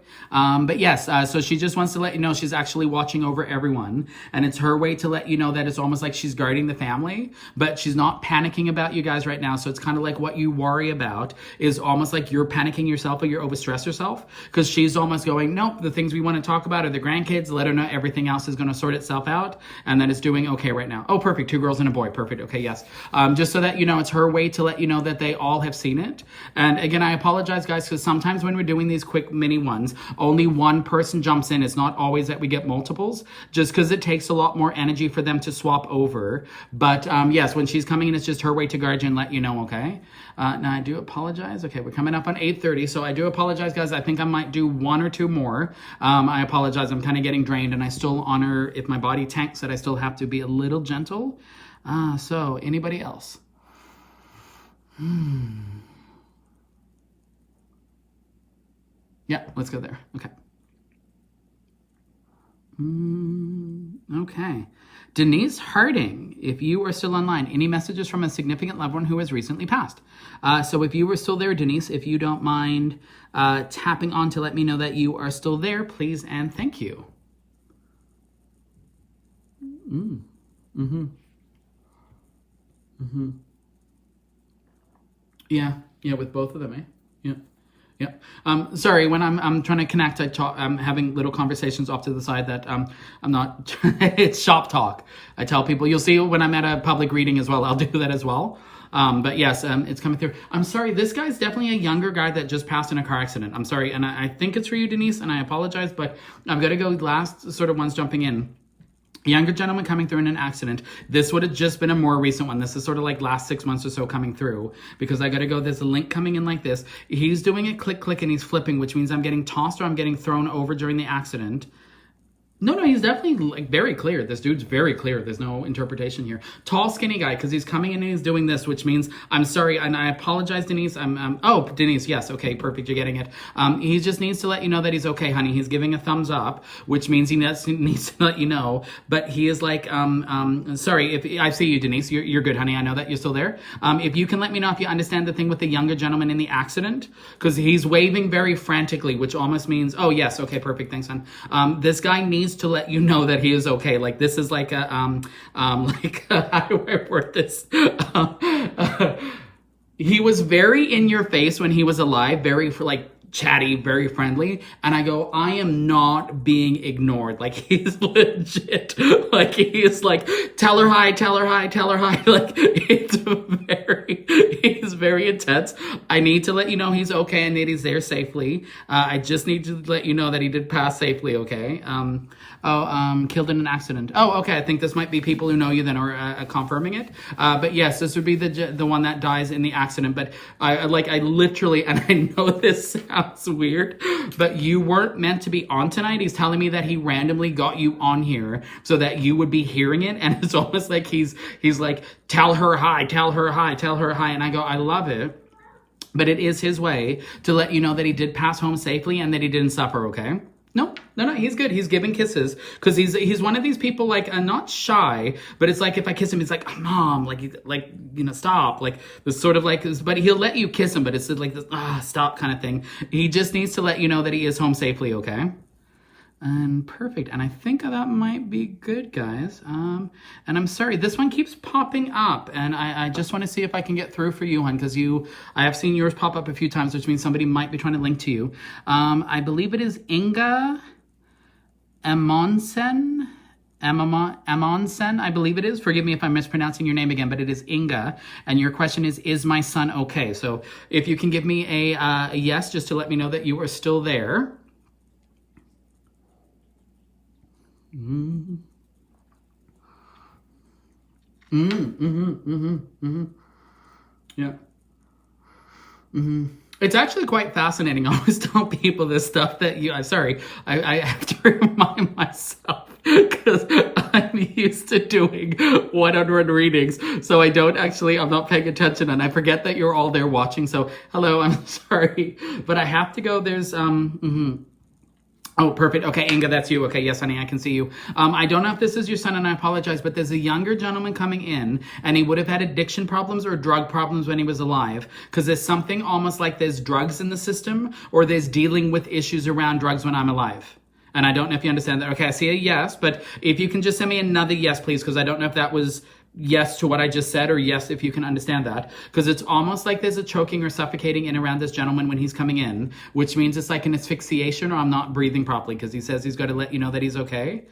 But yes, so she just wants to let you know she's actually watching over everyone. And it's her way to let you know that it's almost like she's guarding the family, but she's not panicking about you guys right now. So it's kind of like what you worry about is almost like you're panicking yourself, or you're overstressed yourself, because she's almost going, nope, the things we want to talk about are the grandkids. Let her know everything else is going to sort itself out, and that it's doing okay right now. Oh, perfect. 2 girls and a boy. Perfect. Okay, yes. Just so that you know, it's her way to let you know that they all have seen it. And again, I apologize, guys, because sometimes when we're doing these quick mini ones, only one person jumps in. It's not always that we get multiples, just because it takes a lot more energy for them to swap over. But yes, when she's coming in, it's just her way to guard you and let you know, okay? Now, I do apologize. Okay, we're coming up on 8:30, so I do apologize, guys. I think I might do 1 or 2 more. I apologize. I'm kind of getting drained, and I still honor, if my body tanks, that I still have to be a little gentle. So, anybody else? Yeah, let's go there. Okay. Okay. Denise Harding, if you are still online, any messages from a significant loved one who has recently passed? So if you were still there, Denise, if you don't mind tapping on to let me know that you are still there, please and thank you. Yeah, with both of them, eh? Yeah. Yeah. Sorry, when I'm trying to connect, I'm having little conversations off to the side that I'm not. It's shop talk. I tell people, you'll see when I'm at a public reading as well. I'll do that as well. But yes, it's coming through. I'm sorry, this guy's definitely a younger guy that just passed in a car accident. I'm sorry, and I think it's for you, Denise, and I apologize, but I've got to go last sort of ones jumping in. Younger gentleman coming through in an accident. This would have just been a more recent one. This is sort of like last 6 months or so coming through, because I got to go, there's a link coming in like this. He's doing it click, click, and he's flipping, which means I'm getting tossed or I'm getting thrown over during the accident. No, he's definitely like very clear. This dude's very clear. There's no interpretation here. Tall, skinny guy, because he's coming in and he's doing this, which means I'm sorry, and I apologize, Denise. Oh, Denise, yes, okay, perfect, you're getting it. He just needs to let you know that he's okay, honey. He's giving a thumbs up, which means he needs to let you know. But he is like, sorry, if I see you, Denise, you're good, honey. I know that you're still there. If you can let me know if you understand the thing with the younger gentleman in the accident, because he's waving very frantically, which almost means, oh yes, okay, perfect, thanks, hon. This guy needs to let you know that he is okay. Like this is like a like how do I word this? He was very in your face when he was alive, very like chatty, very friendly, and I go, I am not being ignored. Like he's legit. Like he is like, tell her hi, tell her hi, tell her hi. Like he's very intense. I need to let you know he's okay and that he's there safely. I just need to let you know that he did pass safely. Okay. Killed in an accident. Oh, okay. I think this might be people who know you then are confirming it. But yes, this would be the one that dies in the accident. But I literally, and I know this sounds weird, but you weren't meant to be on tonight. He's telling me that he randomly got you on here so that you would be hearing it. And it's almost like he's like, tell her hi, tell her hi, tell her hi. And I go, I love it. But it is his way to let you know that he did pass home safely and that he didn't suffer, okay? No, he's good. He's giving kisses because he's one of these people like not shy, but it's like if I kiss him, it's like, oh, mom, like you know, stop, like this sort of like, but he'll let you kiss him, but it's like this stop kind of thing. He just needs to let you know that he is home safely, okay? And perfect. And I think that might be good, guys. And I'm sorry, this one keeps popping up, and I just want to see if I can get through for you, hon, because I have seen yours pop up a few times, which means somebody might be trying to link to you. I believe it is Inga Amundsen. Amundsen, I believe it is. Forgive me if I'm mispronouncing your name again, but it is Inga. And your question is my son okay? So if you can give me a yes, just to let me know that you are still there. Yeah. It's actually quite fascinating. I always tell people this stuff that I have to remind myself because I'm used to doing one-on-one readings. So I'm not paying attention and I forget that you're all there watching. So hello, I'm sorry, but I have to go. There's, Oh, perfect. Okay, Inga, that's you. Okay, yes, honey, I can see you. I don't know if this is your son, and I apologize, but there's a younger gentleman coming in, and he would have had addiction problems or drug problems when he was alive, because there's something almost like there's drugs in the system, or there's dealing with issues around drugs when I'm alive. And I don't know if you understand that. Okay, I see a yes, but if you can just send me another yes, please, because I don't know if that was yes to what I just said, or yes if you can understand that, because it's almost like there's a choking or suffocating in around this gentleman when he's coming in, which means it's like an asphyxiation, or I'm not breathing properly, because he says he's got to let you know that he's okay.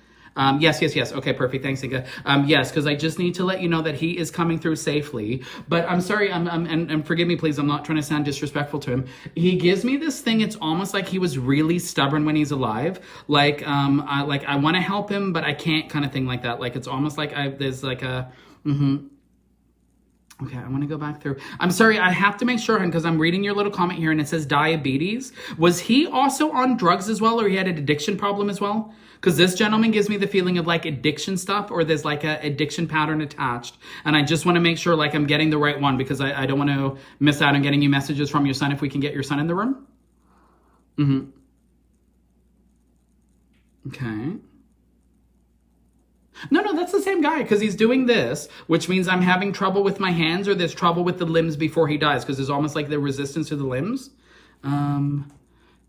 Yes. Okay, perfect. Thanks, Inga. Yes, because I just need to let you know that he is coming through safely. But I'm sorry, and forgive me, please. I'm not trying to sound disrespectful to him. He gives me this thing. It's almost like he was really stubborn when he's alive. Like I want to help him, but I can't, kind of thing like that. Like it's almost like there's like a. Okay, I want to go back through. I'm sorry, I have to make sure, because I'm reading your little comment here and it says diabetes. Was he also on drugs as well, or he had an addiction problem as well? Because this gentleman gives me the feeling of like addiction stuff, or there's like a addiction pattern attached. And I just want to make sure like I'm getting the right one, because I don't want to miss out on getting you messages from your son if we can get your son in the room. Okay. No, no, that's the same guy because he's doing this, which means I'm having trouble with my hands or there's trouble with the limbs before he dies because there's almost like the resistance to the limbs.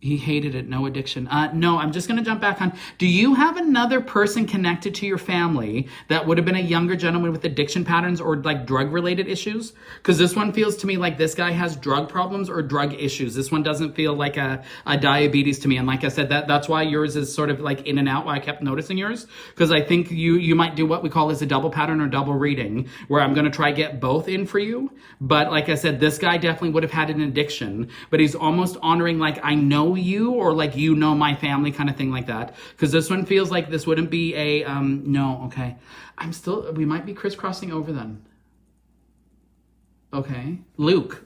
He hated it. No addiction. No, I'm just going to jump back on. Do you have another person connected to your family that would have been a younger gentleman with addiction patterns or like drug related issues? Because this one feels to me like this guy has drug problems or drug issues. This one doesn't feel like a diabetes to me. And like I said, that's why yours is sort of like in and out, why I kept noticing yours. Because I think you might do what we call as a double pattern or double reading, where I'm going to try get both in for you. But like I said, this guy definitely would have had an addiction, but he's almost honoring like, I know you, or like you know my family kind of thing like that, because this one feels like this wouldn't be a no. Okay, we might be crisscrossing over then. Okay, Luke,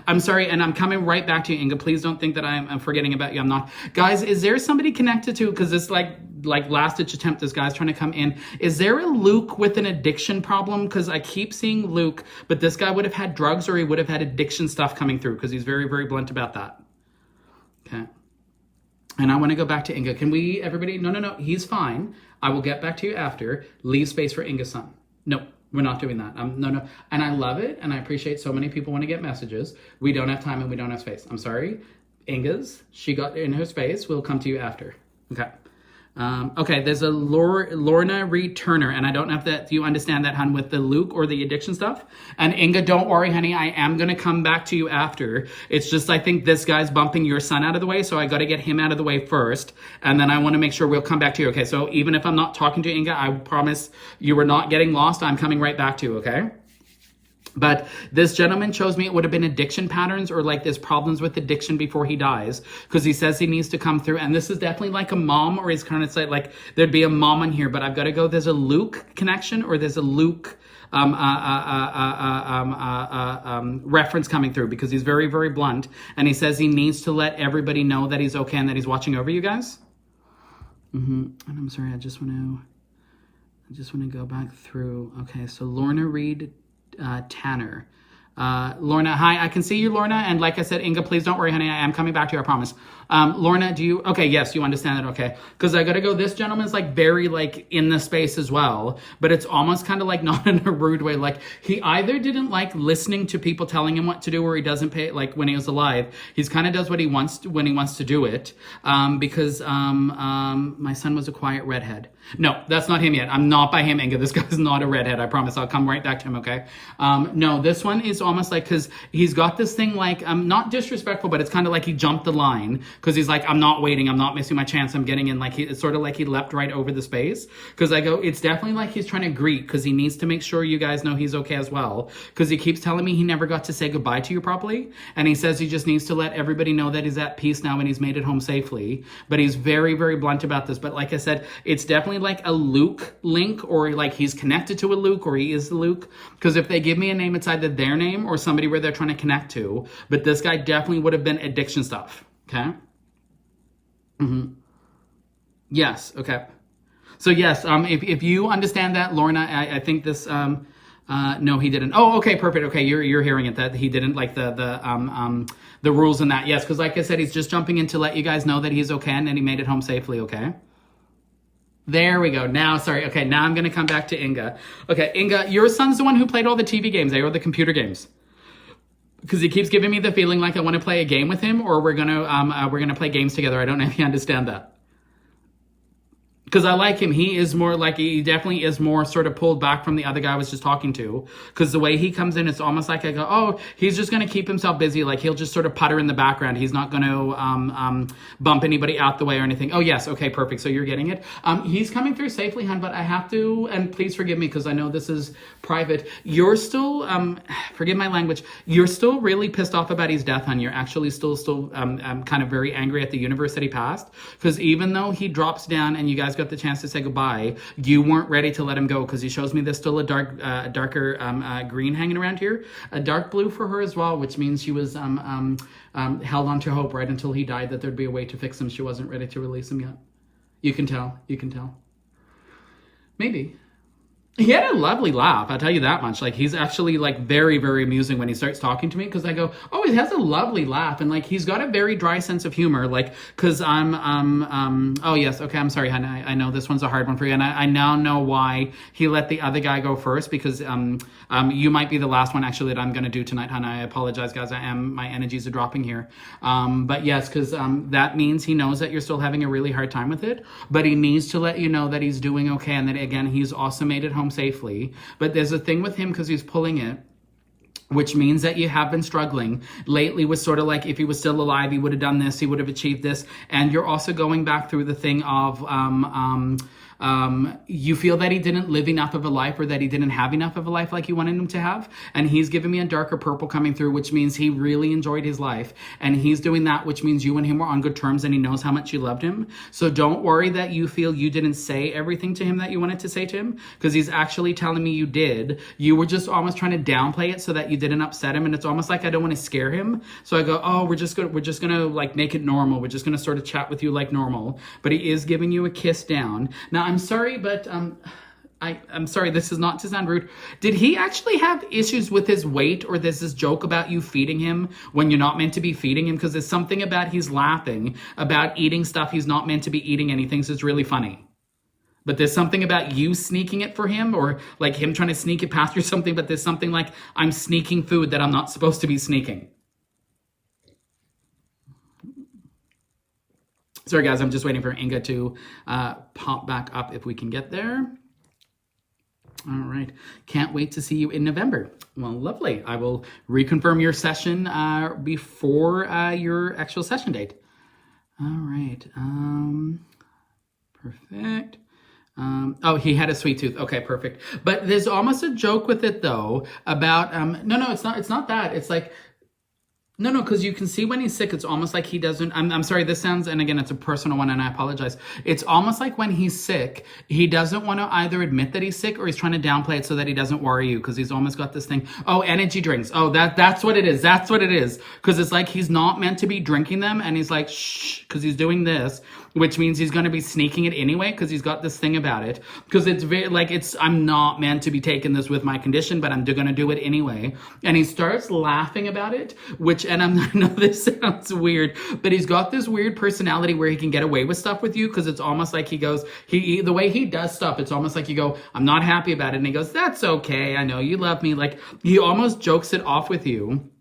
I'm sorry, and I'm coming right back to you, Inga. Please don't think that I'm forgetting about you. I'm not. Guys, is there somebody connected to, because this like last ditch attempt, this guy's trying to come in. Is there a Luke with an addiction problem? Because I keep seeing Luke, but this guy would have had drugs or he would have had addiction stuff coming through, because he's very, very blunt about that. Okay. And I want to go back to Inga. Can we, everybody? No. He's fine. I will get back to you after. Leave space for Inga's son. No, we're not doing that. No. And I love it. And I appreciate so many people want to get messages. We don't have time and we don't have space. I'm sorry. Inga's, she got in her space. We'll come to you after. Okay. Okay, there's a Lorna Reed Turner, and I don't know if you understand that, hun, with the Luke or the addiction stuff. And Inga, don't worry, honey, I am going to come back to you after. It's just I think this guy's bumping your son out of the way, so I got to get him out of the way first, and then I want to make sure we'll come back to you, okay? So even if I'm not talking to Inga, I promise you were not getting lost. I'm coming right back to you, okay? But this gentleman shows me it would have been addiction patterns or like there's problems with addiction before he dies, because he says he needs to come through. And this is definitely like a mom, or he's kind of like there'd be a mom in here, but I've got to go. There's a Luke connection, or there's a Luke reference coming through, because he's very, very blunt. And he says he needs to let everybody know that he's okay and that he's watching over you guys. And I'm sorry, I just want to go back through. Okay, so Lorna Reed Tanner. Lorna, hi, I can see you, Lorna. And like I said, Inga, please don't worry, honey. I am coming back to you, I promise. Lorna, okay, yes, you understand that, okay. Because I gotta go, this gentleman's like very like in the space as well, but it's almost kind of like not in a rude way. Like he either didn't like listening to people telling him what to do, or he doesn't pay, like when he was alive, he's kind of does what he wants to, when he wants to do it. Because my son was a quiet redhead. No, that's not him yet. I'm not by him, Inga. This guy's not a redhead, I promise. I'll come right back to him, okay? No, this one is almost like, because he's got this thing like, not disrespectful, but it's kind of like he jumped the line, because he's like, I'm not waiting, I'm not missing my chance, I'm getting in. Like it's sort of like he leapt right over the space, because I go, it's definitely like he's trying to greet, because he needs to make sure you guys know he's okay as well, because he keeps telling me he never got to say goodbye to you properly, and he says he just needs to let everybody know that he's at peace now and he's made it home safely. But he's very, very blunt about this. But like I said, it's definitely like a Luke link, or like he's connected to a Luke, or he is the Luke, because if they give me a name, it's either their name or somebody where they're trying to connect to. But this guy definitely would have been addiction stuff. Okay. Yes. Okay. So yes, if you understand that, Lorna, I think this, no, he didn't. Oh, okay, perfect. Okay, you're hearing it, that he didn't like the rules in that. Yes, because like I said, he's just jumping in to let you guys know that he's okay and he made it home safely. Okay. There we go. Now, sorry. Okay, now I'm gonna come back to Inga. Okay, Inga, your son's the one who played all the TV games, or the computer games. Because he keeps giving me the feeling like I want to play a game with him, or we're gonna play games together. I don't know if you understand that. Because I like him. He is more like, he definitely is more sort of pulled back from the other guy I was just talking to. Because the way he comes in, it's almost like I go, oh, he's just going to keep himself busy. Like he'll just sort of putter in the background. He's not going to bump anybody out the way or anything. Oh, yes. Okay, perfect. So you're getting it. He's coming through safely, hun, but I have to, and please forgive me because I know this is private. You're still, forgive my language, you're still really pissed off about his death, hun. You're actually still kind of very angry at the universe that he passed. Because even though he drops down and you guys got the chance to say goodbye, you weren't ready to let him go, because he shows me there's still a darker green hanging around here, a dark blue for her as well, which means she was held on to hope right until he died that there'd be a way to fix him. She wasn't ready to release him yet. You can tell. Maybe. He had a lovely laugh, I'll tell you that much. Like, he's actually like very, very amusing when he starts talking to me, because I go, oh, he has a lovely laugh, and like he's got a very dry sense of humor. Like, because oh yes, okay, I'm sorry, hon. I know this one's a hard one for you, and I now know why he let the other guy go first, because you might be the last one actually that I'm gonna do tonight, hon. I apologize, guys. My energies are dropping here. But yes, because that means he knows that you're still having a really hard time with it, but he needs to let you know that he's doing okay, and that again he's also made it home safely. But there's a thing with him, because he's pulling it, which means that you have been struggling lately with sort of like, if he was still alive, he would have done this, he would have achieved this. And you're also going back through the thing of you feel that he didn't live enough of a life, or that he didn't have enough of a life like you wanted him to have. And he's giving me a darker purple coming through, which means he really enjoyed his life. And he's doing that, which means you and him were on good terms, and he knows how much you loved him. So don't worry that you feel you didn't say everything to him that you wanted to say to him, because he's actually telling me you did. You were just almost trying to downplay it so that you didn't upset him. And it's almost like, I don't want to scare him. So I go, oh, we're just gonna like make it normal. We're just gonna sort of chat with you like normal. But he is giving you a kiss down. Now, I'm sorry, but I'm sorry, this is not to sound rude. Did he actually have issues with his weight, or there's this joke about you feeding him when you're not meant to be feeding him? Because there's something about he's laughing about eating stuff he's not meant to be eating, and he thinks it's really funny. But there's something about you sneaking it for him, or like him trying to sneak it past you or something, but there's something like, I'm sneaking food that I'm not supposed to be sneaking. Sorry, guys, I'm just waiting for Inga to pop back up if we can get there. All right. Can't wait to see you in November. Well, lovely. I will reconfirm your session before your actual session date. All right. Perfect. Oh, he had a sweet tooth. Okay, perfect. But there's almost a joke with it, though, about no, it's not that. It's like, no, because you can see when he's sick, it's almost like he doesn't, I'm sorry, this sounds, and again, it's a personal one, and I apologize. It's almost like when he's sick, he doesn't want to either admit that he's sick, or he's trying to downplay it so that he doesn't worry you, because he's almost got this thing, oh, energy drinks. Oh, that's what it is. That's what it is. Because it's like he's not meant to be drinking them, and he's like, shh, because he's doing this, which means he's going to be sneaking it anyway, because he's got this thing about it. Because it's very, like, I'm not meant to be taking this with my condition, but I'm going to do it anyway. And he starts laughing about it, and I know this sounds weird, but he's got this weird personality where he can get away with stuff with you, because it's almost like he goes, the way he does stuff, it's almost like you go, I'm not happy about it. And he goes, that's okay. I know you love me. Like, he almost jokes it off with you.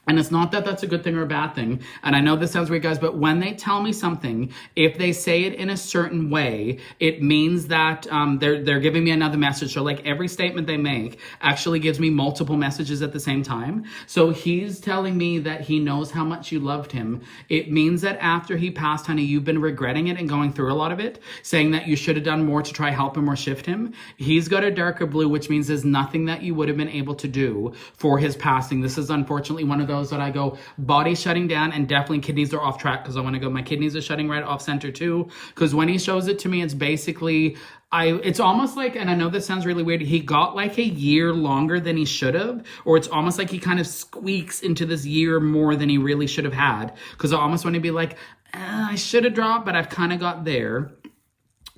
And it's not that that's a good thing or a bad thing. And I know this sounds weird, guys, but when they tell me something, if they say it in a certain way, it means that they're giving me another message. So like every statement they make actually gives me multiple messages at the same time. So he's telling me that he knows how much you loved him. It means that after he passed, honey, you've been regretting it and going through a lot of it, saying that you should have done more to try help him or shift him. He's got a darker blue, which means there's nothing that you would have been able to do for his passing. This is unfortunately one of those that I go, body shutting down, and definitely kidneys are off track, because I want to go, my kidneys are shutting right off center too. Because when he shows it to me, it's basically, it's almost like, and I know this sounds really weird, he got like a year longer than he should have, or it's almost like he kind of squeaks into this year more than he really should have had. Because I almost want to be like, I should have dropped, but I've kind of got there.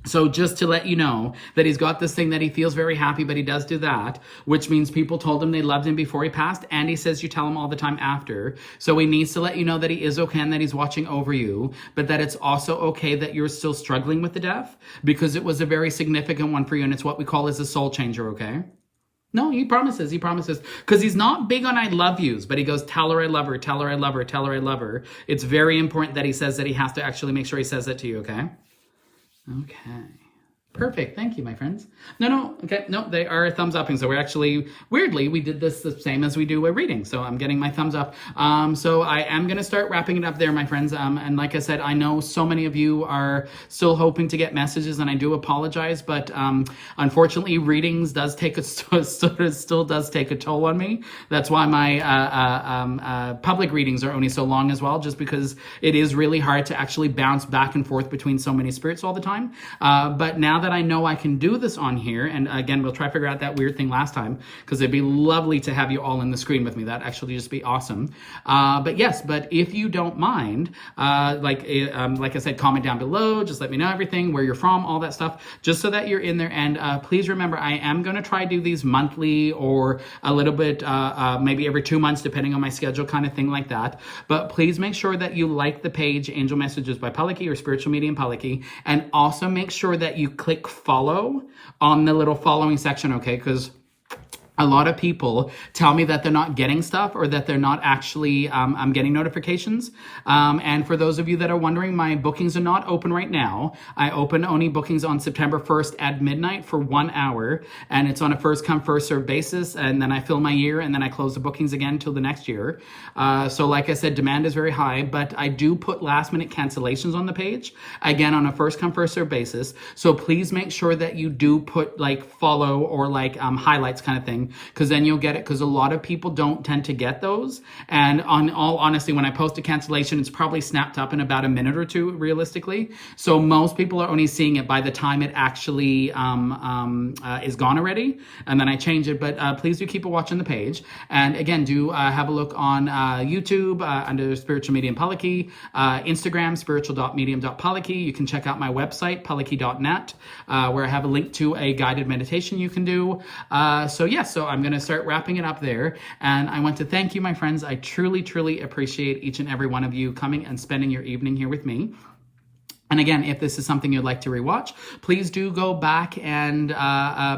So just to let you know that he's got this thing that he feels very happy, but he does do that, which means people told him they loved him before he passed, and he says you tell him all the time after. So he needs to let you know that he is okay and that he's watching over you, but that it's also okay that you're still struggling with the death, because it was a very significant one for you, and it's what we call as a soul changer, okay? No, he promises, because he's not big on I love yous, but he goes, tell her I love her, tell her I love her, tell her I love her. It's very important that he says that he has to actually make sure he says that to you, okay? Okay. Perfect. Thank you, my friends. No. Okay. No, they are thumbs upping. So we're actually, weirdly, we did this the same as we do a reading. So I'm getting my thumbs up. So I am going to start wrapping it up there, my friends. And like I said, I know so many of you are still hoping to get messages, and I do apologize, but unfortunately, readings does take still does take a toll on me. That's why my public readings are only so long as well, just because it is really hard to actually bounce back and forth between so many spirits all the time. But now that I know I can do this on here, and again, we'll try to figure out that weird thing last time, because it'd be lovely to have you all in the screen with me. That'd actually just be awesome. But yes, but if you don't mind, like I said, comment down below, just let me know everything, where you're from, all that stuff, just so that you're in there. And please remember, I am going to try to do these monthly or a little bit, maybe every 2 months, depending on my schedule, kind of thing like that. But please make sure that you like the page Angel Messages by Palaki or Spiritual Medium Palaki, and also make sure that you click follow on the little following section, okay? Because a lot of people tell me that they're not getting stuff, or that they're not actually I'm getting notifications. And for those of you that are wondering, my bookings are not open right now. I open only bookings on September 1st at midnight for 1 hour, and it's on a first come first serve basis. And then I fill my year, and then I close the bookings again till the next year. So like I said, demand is very high, but I do put last minute cancellations on the page, again on a first come first serve basis. So please make sure that you do put like follow or like highlights kind of thing, because then you'll get it, because a lot of people don't tend to get those. And on all honesty, when I post a cancellation, it's probably snapped up in about a minute or two, realistically. So most people are only seeing it by the time it actually is gone already, and then I change it. But please do keep watching the page. And again, do have a look on YouTube under Spiritual Medium Palaki, Instagram, spiritual.medium.palaki. You can check out my website, palaki.net, where I have a link to a guided meditation you can do. So yes, so I'm going to start wrapping it up there. And I want to thank you, my friends. I truly, truly appreciate each and every one of you coming and spending your evening here with me. And again, if this is something you'd like to rewatch, please do go back and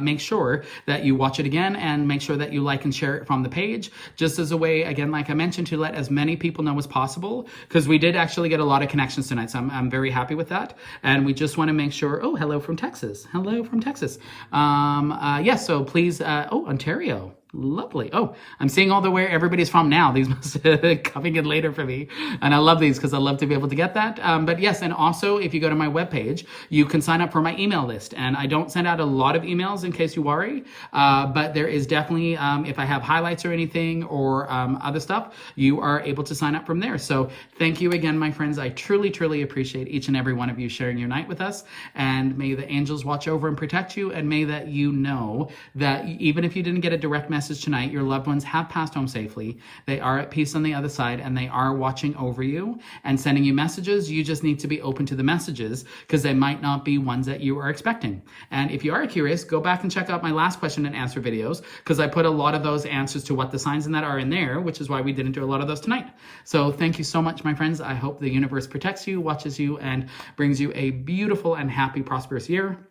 make sure that you watch it again, and make sure that you like and share it from the page, just as a way, again, like I mentioned, to let as many people know as possible, because we did actually get a lot of connections tonight, so I'm very happy with that. And we just want to make sure, oh, hello from Texas. Hello from Texas. Yes, so please, oh, Ontario. Lovely. Oh, I'm seeing all the where everybody's from now. These must be coming in later for me. And I love these, because I love to be able to get that. But yes, and also if you go to my webpage, you can sign up for my email list. And I don't send out a lot of emails, in case you worry. But there is definitely, if I have highlights or anything, or other stuff, you are able to sign up from there. So thank you again, my friends. I truly, truly appreciate each and every one of you sharing your night with us. And may the angels watch over and protect you. And may that you know that even if you didn't get a direct message tonight, your loved ones have passed home safely. They are at peace on the other side, and they are watching over you and sending you messages. You just need to be open to the messages, because they might not be ones that you are expecting. And if you are curious, go back and check out my last question and answer videos, because I put a lot of those answers to what the signs in that are in there, which is why we didn't do a lot of those tonight. So thank you so much, my friends. I hope the universe protects you, watches you, and brings you a beautiful and happy, prosperous year.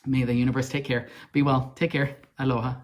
May the universe take care. Be well. Take care. Aloha.